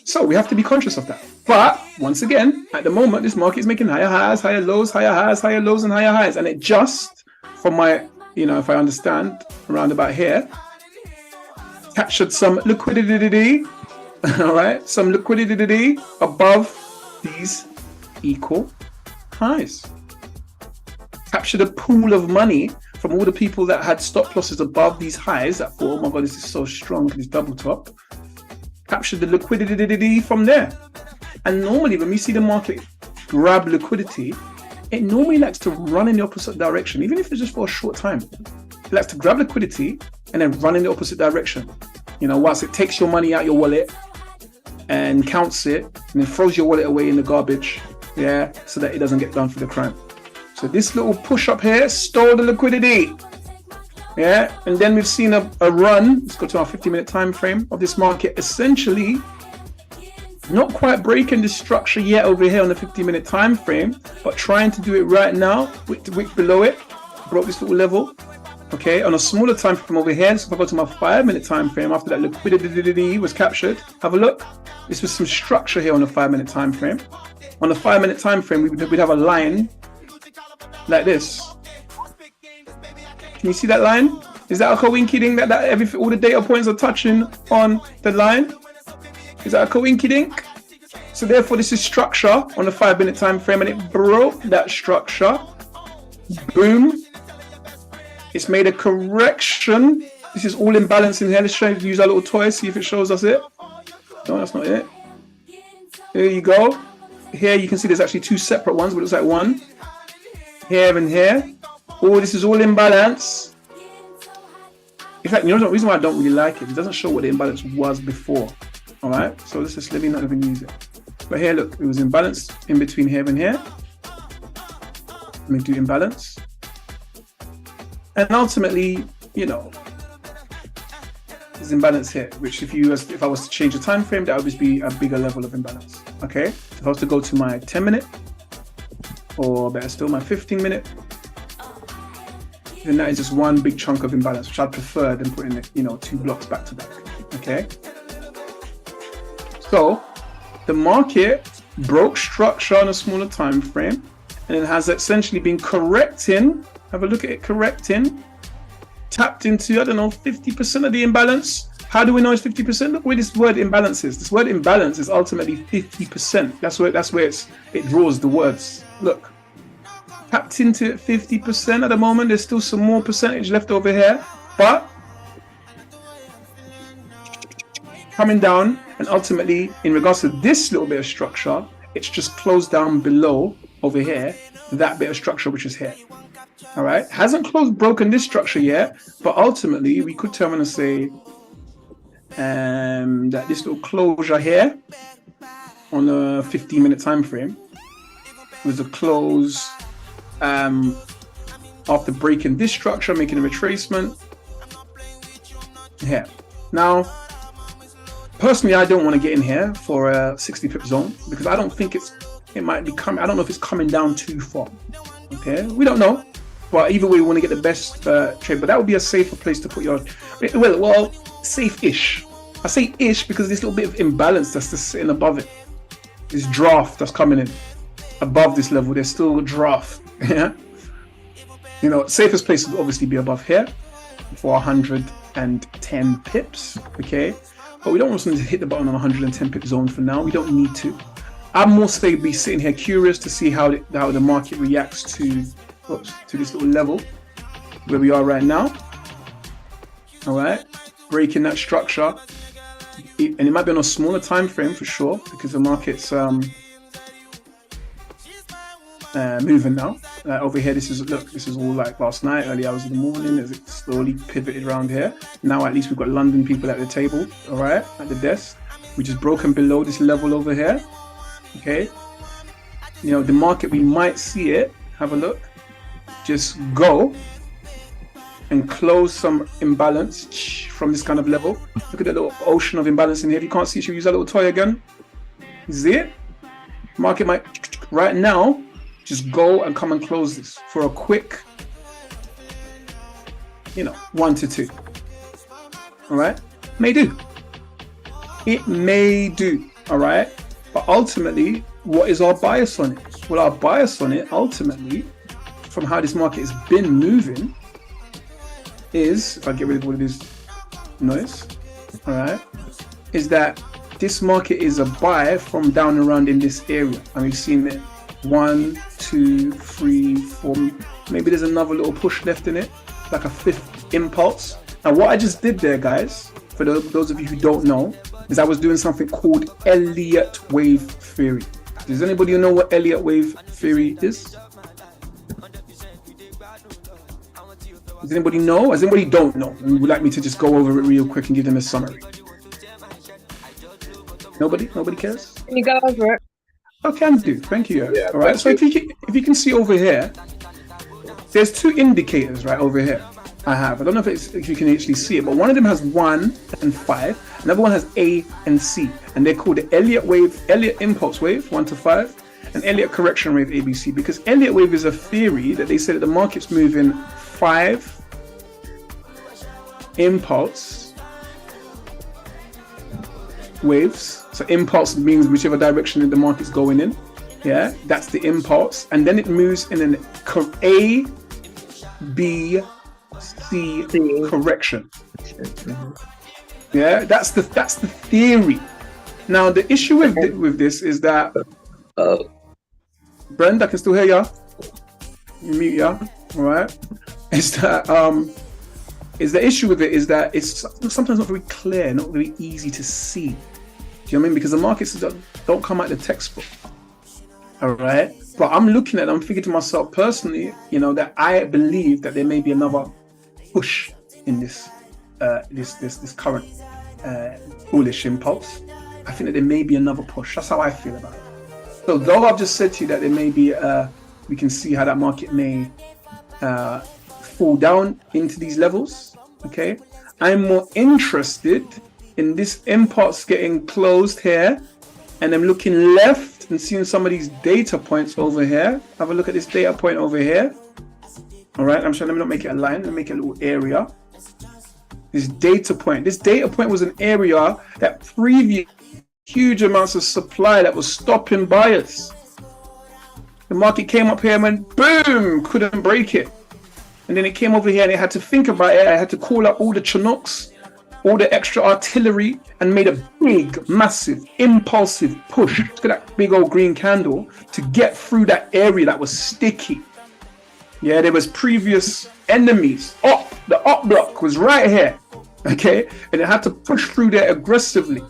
so we have to be conscious of that. But once again, at the moment, this market is making higher highs, higher lows, higher highs, higher lows, and higher highs. And it just, from my, if I understand, around about here, captured some liquidity. All right, some liquidity above these equal highs. Captured a pool of money from all the people that had stop losses above these highs that thought, oh my God, this is so strong, this double top. Captured the liquidity from there. And normally when we see the market grab liquidity, it normally likes to run in the opposite direction, even if it's just for a short time. It likes to grab liquidity and then run in the opposite direction. Once it takes your money out your wallet and counts it and then throws your wallet away in the garbage, so that it doesn't get done for the crime. So this little push up here stole the liquidity. And then we've seen a run. Let's go to our 50-minute time frame of this market, essentially not quite breaking the structure yet over here on the 50-minute time frame, but trying to do it right now. Wick below it, broke this little level. Okay, on a smaller time frame over here. So if I go to my 5-minute time frame, after that liquidity was captured, have a look. This was some structure here on the 5-minute time frame. On the 5-minute time frame, we'd have a line like this. Can you see that line? Is that a coinky-dink that all the data points are touching on the line? Is that a coinky-dink? So therefore, this is structure on the 5-minute time frame, and it broke that structure. Boom. It's made a correction. This is all in balance in here. Let's try to use our little toy, see if it shows us it. No, that's not it. There you go. Here you can see there's actually two separate ones, but it looks like one. Here and here. Oh, this is all in balance. In fact, the reason why I don't really like it, it doesn't show what the imbalance was before. All right, so let me not even use it. But here, look, it was imbalance in between here and here. Let me do imbalance. And ultimately, you know, there's imbalance here, which if I was to change the time frame, that would just be a bigger level of imbalance. Okay, if I was to go to my 10-minute, or better still, my 15-minute, then that is just one big chunk of imbalance, which I'd prefer than putting it, you know, 2 blocks back to back. Okay, so the market broke structure on a smaller time frame, and it has essentially been correcting. Have a look at it, correcting, tapped into, I don't know, 50% of the imbalance. How do we know it's 50%? Look where this word imbalance is. This word imbalance is ultimately 50%. That's where it draws the words. Look, tapped into it 50% at the moment. There's still some more percentage left over here, but coming down, and ultimately, in regards to this little bit of structure, it's just closed down below over here, that bit of structure which is here. All right, hasn't broken this structure yet, but ultimately we could turn around and say that this little closure here on a 15-minute time frame was a close after breaking this structure, making a retracement here. Now, personally, I don't want to get in here for a 60 pip zone because I don't think it might be coming. I don't know if it's coming down too far. Okay, we don't know. But either way, we want to get the best trade. But that would be a safer place to put your, well, safe-ish. I say ish because this little bit of imbalance that's just sitting above it. This draft that's coming in above this level, there's still a draft. Yeah, you know, safest place would obviously be above here for 110 pips. Okay, but we don't want something to hit the button on 110 pip zone for now. We don't need to. I'm more say be sitting here curious to see how the market reacts to this little level where we are right now. All right, breaking that structure, and it might be on a smaller time frame for sure because the market's moving now. Over here, this is all like last night, early hours of the morning, as it slowly pivoted around here. Now at least we've got London people at the table, all right, at the desk, which is broken below this level over here. Okay, you know, the market, we might see it, have a look, just go and close some imbalance from this kind of level. Look at that little ocean of imbalance in here. If you can't see, should we use that little toy again? You see it? Market might right now just go and come and close this for a quick, you know, 1 to 2. All right, may do. It may do. All right, but ultimately, what is our bias on it? Well, our bias on it ultimately, from how this market has been moving, is, if I get rid of all of this noise, all right, is that this market is a buy from down around in this area, and we've seen it 1, 2, 3, 4. Maybe there's another little push left in it, like a 5th impulse. Now, what I just did there, guys, for those of you who don't know, is I was doing something called Elliott wave theory. Does anybody know what Elliott wave theory is? Does anybody know? Does anybody don't know? And would like me to just go over it real quick and give them a summary? Nobody? Nobody cares? Can you go over it? I can do. Thank you. Yeah, all right. So if you can see over here, there's 2 indicators right over here. I don't know if you can actually see it, but one of them has 1 and 5. Another one has A and C, and they're called the Elliott impulse wave 1 to 5, and Elliott correction wave ABC. Because Elliott wave is a theory that they say that the market's moving 5 impulse waves. So impulse means whichever direction the market's going in. Yeah, that's the impulse, and then it moves in an A, B, C correction. Yeah, that's the theory. Now the issue with this is that Brenda, I can still hear ya. Mute ya. All right. Is the issue with it is that it's sometimes not very clear, not very easy to see. Do you know what I mean? Because the markets don't come out the textbook. All right. But I'm looking at it, I'm thinking to myself personally, you know, that I believe that there may be another push in this current bullish impulse. I think that there may be another push. That's how I feel about it. So though I've just said to you that there may be, we can see how that market may fall down into these levels, okay? I'm more interested in this impulse getting closed here, and I'm looking left and seeing some of these data points over here. Have a look at this data point over here. All right, I'm trying to not make it a line, let me make it a little area. This data point was an area that previous huge amounts of supply that was stopping buyers. The market came up here and went boom, couldn't break it. And then it came over here and it had to think about it. I had to call up all the Chinooks, all the extra artillery, and made a big, massive, impulsive push. Look at that big old green candle to get through that area that was sticky. Yeah, there was previous enemies. The up block was right here, okay? And it had to push through there aggressively.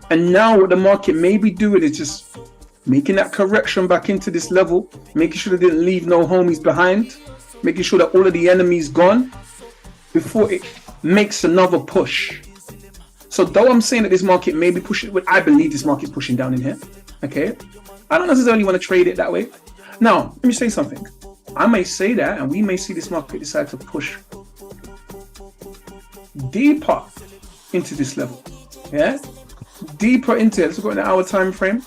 And now what the market may be doing is just making that correction back into this level, making sure they didn't leave no homies behind, making sure that all of the enemies gone before it makes another push. So though I'm saying that this market may be pushing, I believe this market's pushing down in here, okay? I don't necessarily want to trade it that way. Now, let me say something. I may say that, and we may see this market decide to push deeper into this level, yeah? Deeper into it. Let's go in the hour time frame.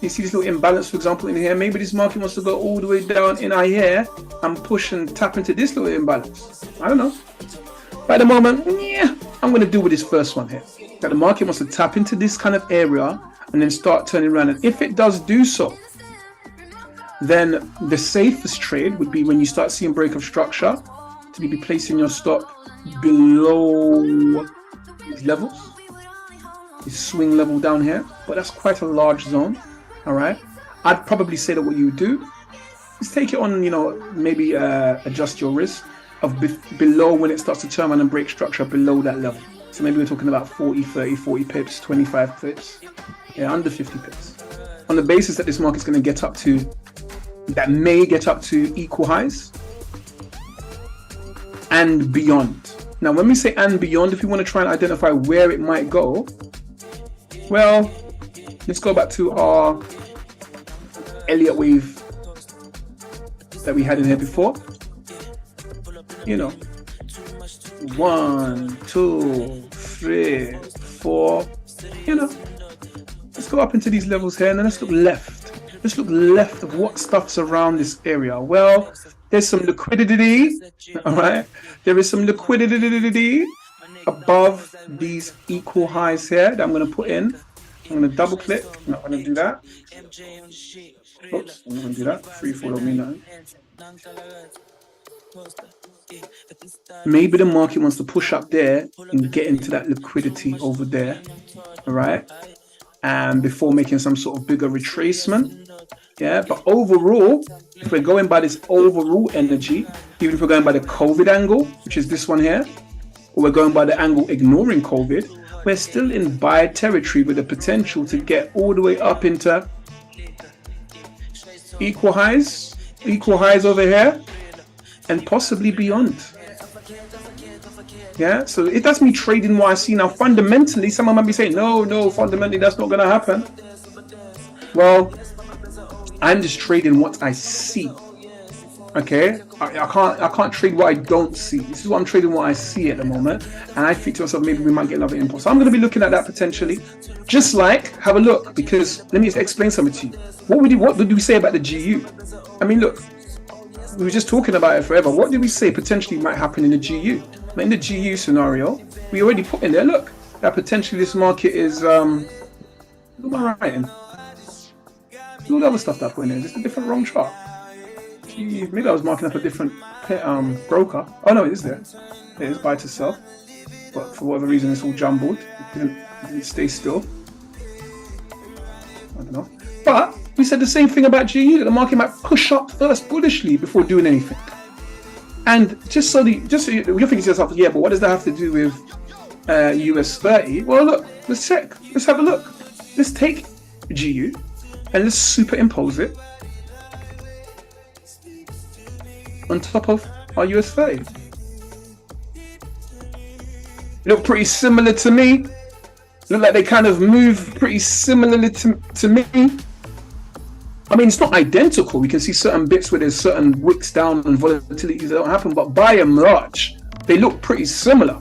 You see this little imbalance, for example, in here. Maybe this market wants to go all the way down in here and push and tap into this little imbalance. I don't know. But at the moment, yeah, I'm going to do with this first one here. That the market wants to tap into this kind of area and then start turning around. And if it does do so, then the safest trade would be when you start seeing break of structure to be placing your stop below these levels. This swing level down here, but that's quite a large zone. All right, I'd probably say that what you do is take it on, maybe adjust your risk of below when it starts to turn around and break structure below that level. So maybe we're talking about 40, 30, 40 pips, 25 pips, yeah, under 50 pips. On the basis that this market's going to get up to, that may get up to equal highs and beyond. Now, when we say and beyond, if you want to try and identify where it might go, well, let's go back to our Elliott wave that we had in here before. 1, 2, 3, 4. Let's go up into these levels here and then let's look left. Let's look left of what stuff's around this area. Well, there's some liquidity, all right? There is some liquidity above these equal highs here that I'm going to put in. I'm going to double click. I'm not going to do that. Oops, I'm not going to do that. Free fall on me now. Maybe the market wants to push up there and get into that liquidity over there, all right? And before making some sort of bigger retracement, yeah. But overall, if we're going by this overall energy, even if we're going by the COVID angle, which is this one here, or we're going by the angle ignoring COVID, we're still in buy territory with the potential to get all the way up into equal highs over here, and possibly beyond. Yeah, so if that's me trading what I see now, fundamentally, someone might be saying, no, fundamentally, that's not going to happen. Well, I'm just trading what I see. Okay, I can't trade what I don't see. This is what I'm trading, what I see at the moment, and I think to myself, maybe we might get another impulse. So I'm going to be looking at that potentially. Just like, have a look, because let me explain something to you. What did we say about the GU? I mean, look, we were just talking about it forever. What did we say potentially might happen in the GU? In the GU scenario, we already put in there, look, that potentially this market is, what am I writing? All the other stuff that I put in there, just a different wrong chart. Gee, maybe I was marking up a different broker. Oh no, it is there. It is buy to sell. But for whatever reason, it's all jumbled. It didn't stay still. I don't know. But we said the same thing about GU, that the market might push up first bullishly before doing anything. And just so you're thinking to yourself, yeah, but what does that have to do with US 30? Well, look, let's check. Let's have a look. Let's take GU and let's superimpose it on top of our US 30. Look pretty similar to me. look like they kind of move pretty similarly to me. I mean, it's not identical. We can see certain bits where there's certain wicks down and volatilities that don't happen, but by and large, they look pretty similar.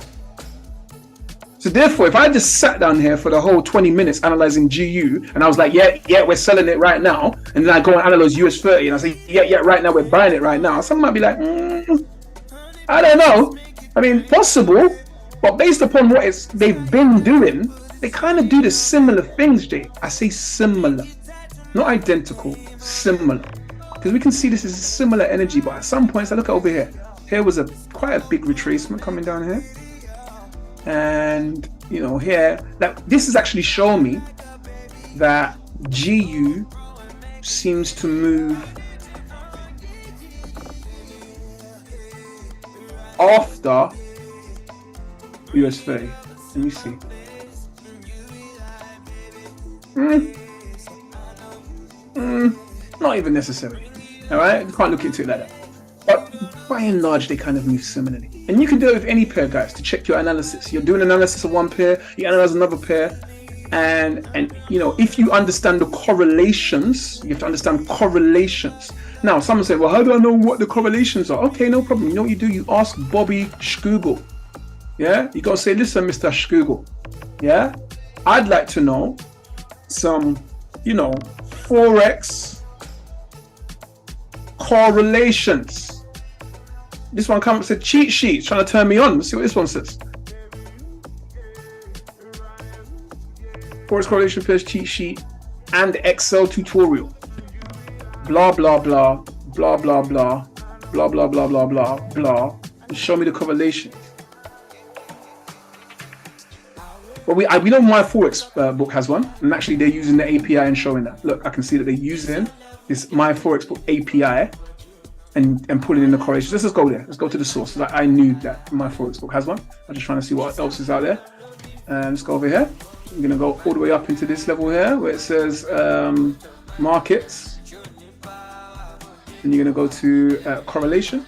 So therefore, if I just sat down here for the whole 20 minutes analyzing GU, and I was like, yeah, we're selling it right now, and then I go and analyze US30, and I say, yeah, right now, we're buying it right now. Someone might be like, I don't know. I mean, possible, but based upon what they've been doing, they kind of do the similar things, Jay. I say similar, not identical, similar. Because we can see this is a similar energy, but at some points, I look over here. Here was quite a big retracement coming down here. And, you know, here, this is actually showing me that GU seems to move after US30. Let me see. Not even necessary. All right, you can't look into it like that. But by and large, they kind of move similarly. And you can do it with any pair, guys, to check your analysis. You're doing analysis of one pair, you analyze another pair, and you know, if you understand the correlations, you have to understand correlations. Now, someone say, well, how do I know what the correlations are? Okay, no problem. You know what you do? You ask Bobby Schugel. Yeah, you gotta say, listen, Mr. Schugel. Yeah, I'd like to know some, you know, Forex correlations. This one comes with a cheat sheet trying to turn me on. Let's see what this one says. Forex correlation pairs cheat sheet and Excel tutorial. Blah blah blah blah blah blah blah blah blah blah blah blah. Show me the correlation. But we know my Forex book has one, and actually they're using the API and showing that. Look, I can see that they're using this my Forex book API and pulling in the correlations. Let's just go there. Let's go to the source. Like, I knew that my Forex book has one. I'm just trying to see what else is out there. And let's go over here. I'm gonna go all the way up into this level here where it says markets. And you're gonna go to correlation.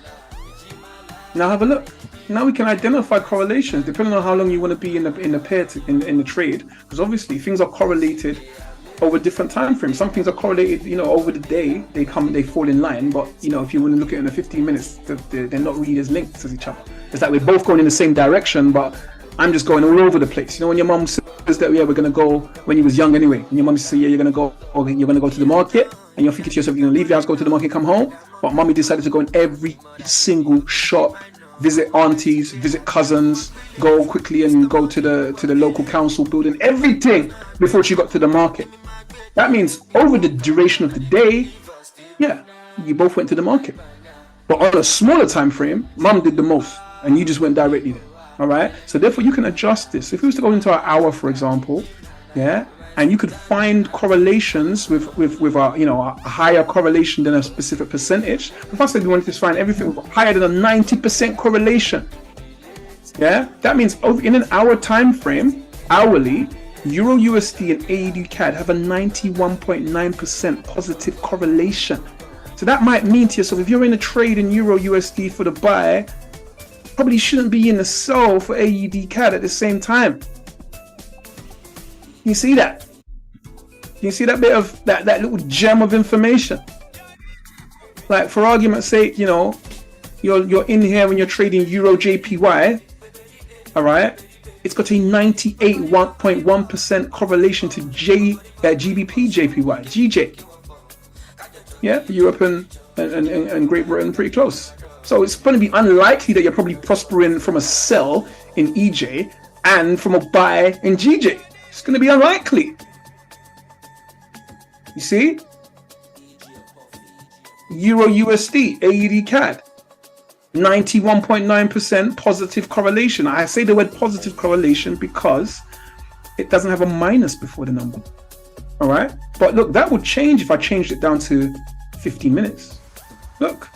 Now have a look. Now we can identify correlations depending on how long you want to be in the pair in the trade, because obviously things are correlated over different time frames. Some things are correlated, you know, over the day they fall in line, but you know, if you want to look at it in the 15 minutes, they're not really as linked as each other. It's like we're both going in the same direction, but I'm just going all over the place. You know, when your mom says that, yeah, we're gonna go, when you was young anyway, and your mom says, yeah, you're gonna go to the market, and you're thinking to yourself, you're gonna leave your house, go to the market, come home, but mommy decided to go in every single shop, visit aunties, visit cousins, go quickly and go to the local council building, everything before she got to the market. That means over the duration of the day, yeah, you both went to the market. But on a smaller time frame, mom did the most and you just went directly there. All right. So therefore you can adjust this. If we was to go into an hour, for example, yeah, and you could find correlations with a, you know, a higher correlation than a specific percentage. The first thing we wanted to find everything higher than a 90% correlation. Yeah, that means in an hour time frame, hourly, Euro USD and AED CAD have a 91.9% positive correlation. So that might mean to yourself, if you're in a trade in Euro USD for the buy, probably shouldn't be in the sell for AED CAD at the same time. You see that? You see that bit of that little gem of information? Like, for argument's sake, you know, you're in here when you're trading Euro JPY, all right? It's got a 98.1% correlation to GBP JPY, GJ. Yeah, Europe and Great Britain pretty close. So it's going to be unlikely that you're probably prospering from a sell in EJ and from a buy in GJ. It's going to be unlikely. You see? Euro USD, AED CAD, 91.9% positive correlation. I say the word positive correlation because it doesn't have a minus before the number. All right? But look, that would change if I changed it down to 15 minutes. Look.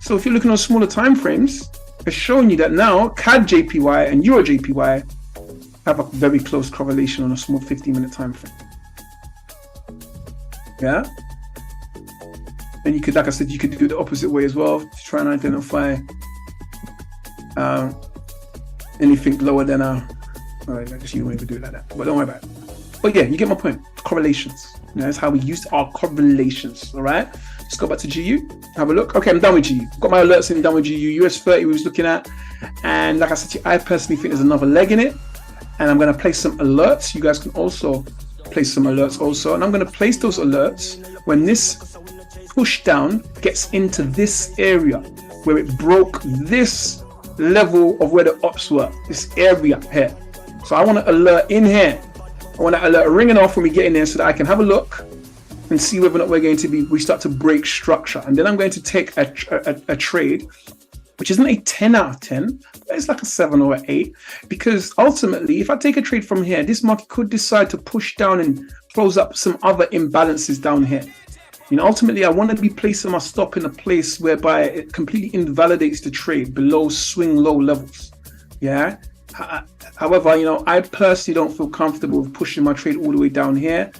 So if you're looking on smaller time frames, it's showing you that now CAD JPY and Euro JPY have a very close correlation on a small 15-minute time frame. Yeah? And you could, like I said, you could do the opposite way as well to try and identify anything lower than a Just you don't even do it like that. But don't worry about it. But yeah, you get my point. Correlations. That's how we use our correlations. All right. Let's go back to GU. Have a look. Okay, I'm done with GU. Got my alerts and done with GU. US 30 we was looking at. And like I said to you, I personally think there's another leg in it. And I'm going to place some alerts. You guys can also place some alerts also. And I'm going to place those alerts when this push down gets into this area where it broke this level of where the ups were. This area here. So I want to alert in here. I want that alert ringing off when we get in there so that I can have a look and see whether or not we start to break structure. And then I'm going to take a trade, which isn't a 10 out of 10, but it's like a 7 or an 8. Because ultimately, if I take a trade from here, this market could decide to push down and close up some other imbalances down here. Ultimately, I want to be placing my stop in a place whereby it completely invalidates the trade below swing low levels. Yeah. However, I personally don't feel comfortable with pushing my trade all the way down here,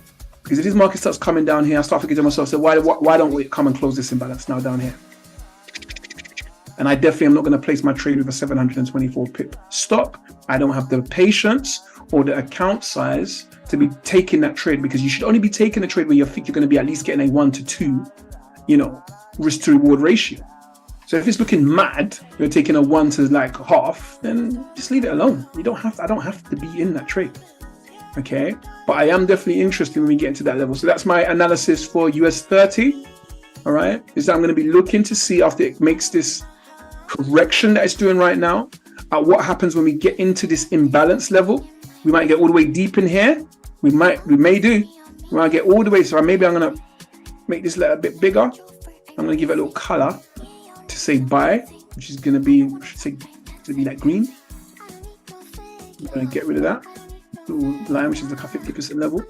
because if this market starts coming down here, I start thinking to myself, so why don't we come and close this imbalance now down here? And I definitely am not going to place my trade with a 724 pip stop. I don't have the patience or the account size to be taking that trade, because you should only be taking a trade where you think you're going to be at least getting a 1 to 2, risk to reward ratio. So if it's looking mad, you're taking a 1 to like half, then just leave it alone. I don't have to be in that trade. Okay. But I am definitely interested when we get into that level. So that's my analysis for US 30. All right. Is that I'm going to be looking to see after it makes this correction that it's doing right now, at what happens when we get into this imbalance level. We might get all the way deep in here. We may get all the way. So maybe I'm going to make this letter a bit bigger. I'm going to give it a little color to say buy, which is going to be, to be like green. I'm going to get rid of that little line, which is like a 50% level.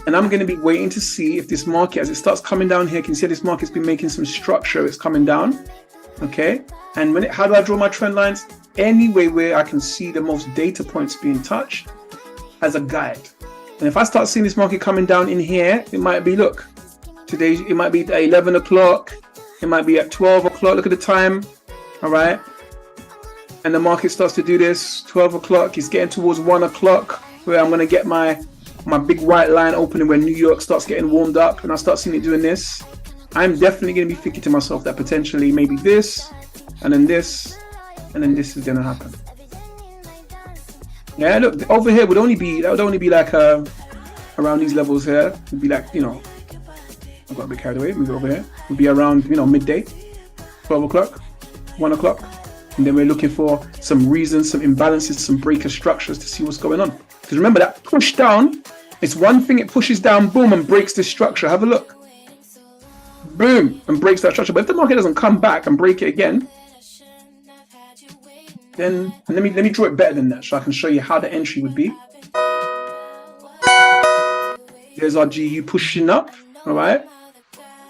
And I'm going to be waiting to see if this market, as it starts coming down here, you can see this market's been making some structure. It's coming down. Okay. And how do I draw my trend lines? Anyway, where I can see the most data points being touched as a guide. And if I start seeing this market coming down in here, it might be, look, today it might be at 11 o'clock. It might be at 12 o'clock. Look at the time. All right. And the market starts to do this. 12 o'clock. It's getting towards 1 o'clock where I'm going to get my big white line opening when New York starts getting warmed up, and I start seeing it doing this. I'm definitely going to be thinking to myself that potentially maybe this, and then this, and then this is going to happen. Yeah, look, over here would only be like around these levels here. It'd be like, I got a bit carried away. Move it over here. Would be around, midday, 12 o'clock, 1 o'clock. And then we're looking for some reasons, some imbalances, some breaker structures to see what's going on. Because remember, that push down, it's one thing, it pushes down, boom, and breaks this structure. Have a look. Boom, and breaks that structure. But if the market doesn't come back and break it again, then let me draw it better than that so I can show you how the entry would be. There's our GU pushing up, all right?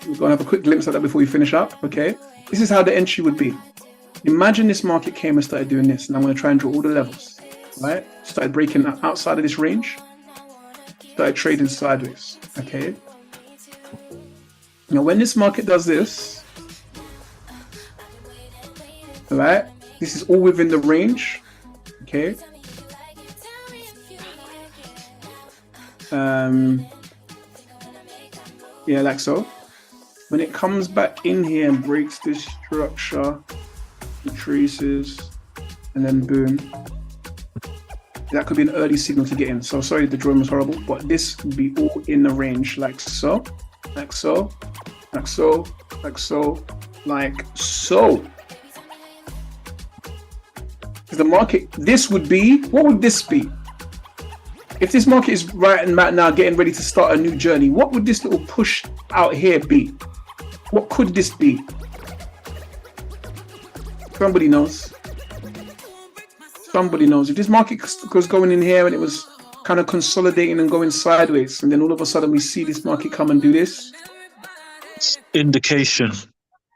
We're going to have a quick glimpse at that before we finish up, okay? This is how the entry would be. Imagine this market came and started doing this, and I'm going to try and draw all the levels, right? Started breaking outside of this range, started trading sideways, okay? Now, when this market does this, all right, this is all within the range, okay? Yeah, like so. When it comes back in here and breaks this structure, traces, and then boom, that could be an early signal to get in. So sorry, the drawing was horrible, but this would be all in the range, like so, like so, like so, like so, like so. Because the market, this would be, what would this be? If this market is right and now getting ready to start a new journey, what would this little push out here be? What could this be? Somebody knows. Somebody knows. If this market was going in here and it was kind of consolidating and going sideways, and then all of a sudden we see this market come and do this. Indication.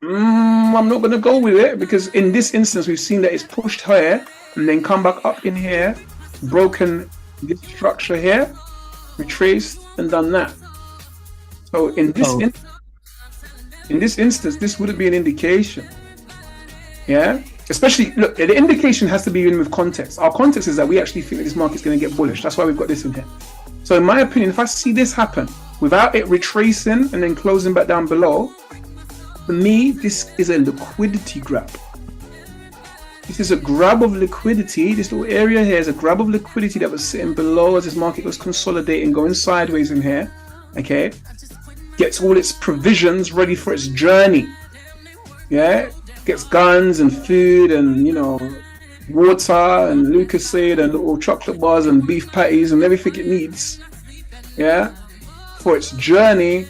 I'm not going to go with it, because in this instance we've seen that it's pushed higher and then come back up in here, broken this structure here, retraced and done that. So in this instance, this wouldn't be an indication. Yeah, Especially, look, the indication has to be in with context. Our context is that we actually think that this market's going to get bullish. That's why we've got this in here. So in my opinion, if I see this happen without it retracing and then closing back down below, for me, this is a liquidity grab. This is a grab of liquidity. This little area here is a grab of liquidity that was sitting below as this market was consolidating, going sideways in here. Okay, gets all its provisions ready for its journey. Yeah, gets guns and food and, you know, water and Lucozade and little chocolate bars and beef patties and everything it needs. Yeah, for its journey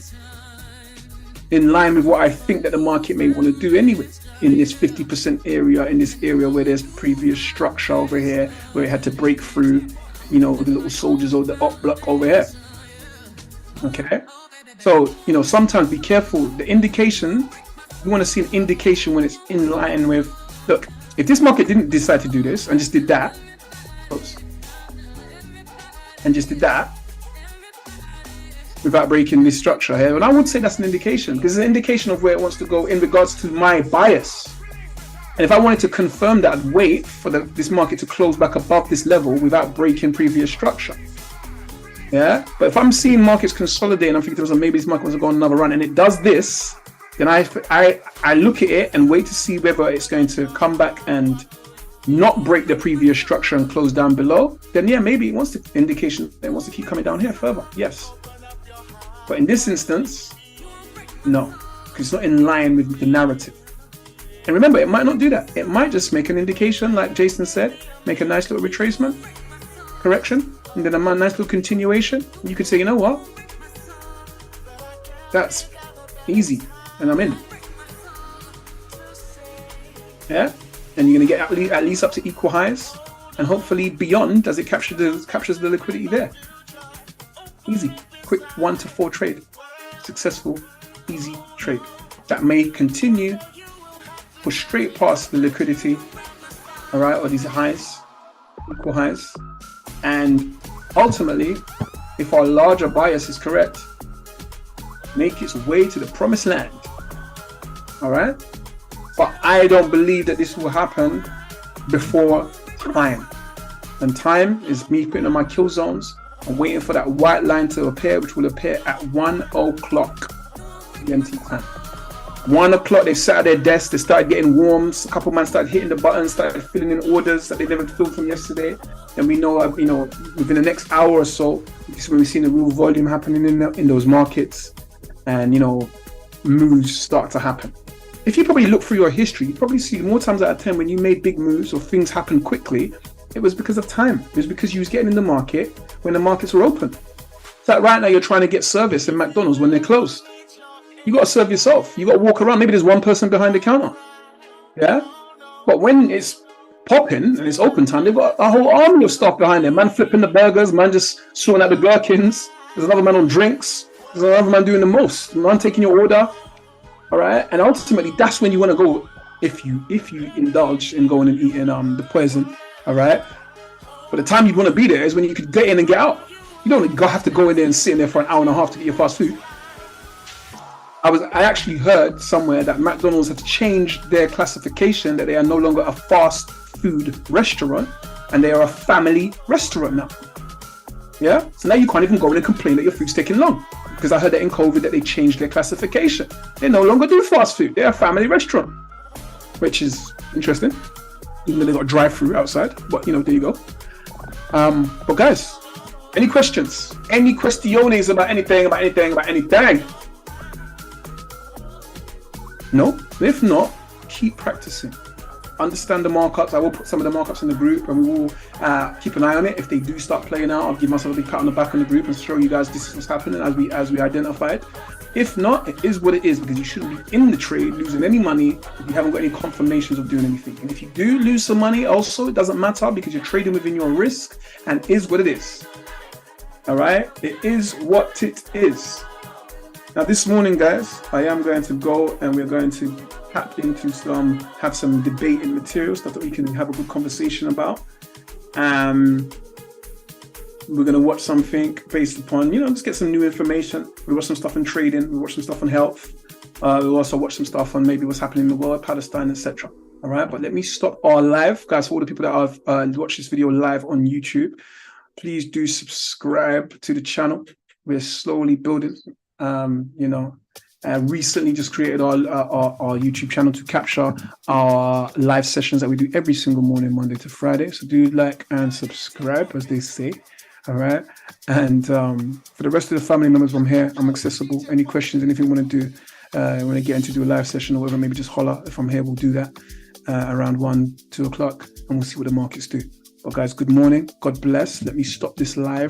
in line with what I think that the market may want to do anyway. In this 50% area, in this area where there's previous structure over here, where it had to break through, you know, the little soldiers or the up block over here. Okay, so, you know, sometimes be careful. The indication, you want to see an indication when it's in line with, look, if this market didn't decide to do this and just did that, without breaking this structure here, and I would say that's an indication, because it's an indication of where it wants to go in regards to my bias. And if I wanted to confirm that, I'd wait for this market to close back above this level without breaking previous structure. Yeah, but if I'm seeing markets consolidate and I'm thinking maybe this market wants to go on another run and it does this, then I look at it and wait to see whether it's going to come back and not break the previous structure and close down below. Then yeah, maybe it wants to indication that it wants to keep coming down here further. Yes. But in this instance, no, because it's not in line with the narrative. And remember, it might not do that. It might just make an indication, like Jason said, make a nice little retracement, correction, and then a nice little continuation. You could say, you know what? That's easy, and I'm in. Yeah, and you're gonna get at least up to equal highs, and hopefully beyond as it captures the liquidity there. Easy. Quick 1 to 4 trade, successful, easy trade that may continue, push straight past the liquidity, all right, or these highs, equal highs, and ultimately, if our larger bias is correct, make its way to the promised land. All right, but I don't believe that this will happen before time, and time is me putting on my kill zones. I'm waiting for that white line to appear, which will appear at 1 o'clock GMT time. 1 o'clock, they sat at their desk, they started getting warm. A couple of men started hitting the buttons, started filling in orders that they never filled from yesterday. And we know, you know, within the next hour or so, this is when we've seen the real volume happening in those markets, and, you know, moves start to happen. If you probably look through your history, you probably see more times out of 10 when you made big moves or things happen quickly, it was because of time. It was because you was getting in the market when the markets were open. It's like right now you're trying to get service in McDonald's when they're closed. You got to serve yourself. You got to walk around. Maybe there's one person behind the counter. Yeah? But when it's popping and it's open time, they've got a whole army of stuff behind them. Man flipping the burgers, man just sorting out the gherkins. There's another man on drinks. There's another man doing the most. Man taking your order. All right? And ultimately, that's when you want to go, if you indulge in going and eating the poison. All right, but the time you'd want to be there is when you could get in and get out. You don't have to go in there and sit in there for an hour and a half to get your fast food. I actually heard somewhere that McDonald's have changed their classification, that they are no longer a fast food restaurant and they are a family restaurant now. Yeah, so now you can't even go in and complain that your food's taking long, because I heard that in COVID that they changed their classification. They no longer do fast food. They're a family restaurant, which is interesting. Even though they got drive-through outside, but you know, there you go. But guys, any questions? Any questiones about anything? No? If not, keep practicing. Understand the markups. I will put some of the markups in the group, and we will keep an eye on it. If they do start playing out, I'll give myself a big pat on the back in the group and show you guys this is what's happening as we identified. If not, it is what it is, because you shouldn't be in the trade losing any money if you haven't got any confirmations of doing anything. And if you do lose some money also, it doesn't matter, because you're trading within your risk, and it is what it is. All right? It is what it is. Now this morning, guys, I am going to go and we're going to tap into have some debating material, stuff that we can have a good conversation about. We're going to watch something based upon, just get some new information. We watch some stuff on trading. We watch some stuff on health. We'll also watch some stuff on maybe what's happening in the world, Palestine, etc. All right, but let me stop our live, guys. For all the people that have watched this video live on YouTube, please do subscribe to the channel. We're slowly building. Recently just created our YouTube channel to capture our live sessions that we do every single morning, Monday to Friday. So do like and subscribe, as they say. All right. And for the rest of the family members, I'm here. I'm accessible. Any questions, anything you want to do, want to get into do a live session or whatever, maybe just holler. If I'm here, we'll do that around 1, 2 o'clock, and we'll see what the markets do. But guys, good morning. God bless. Let me stop this live.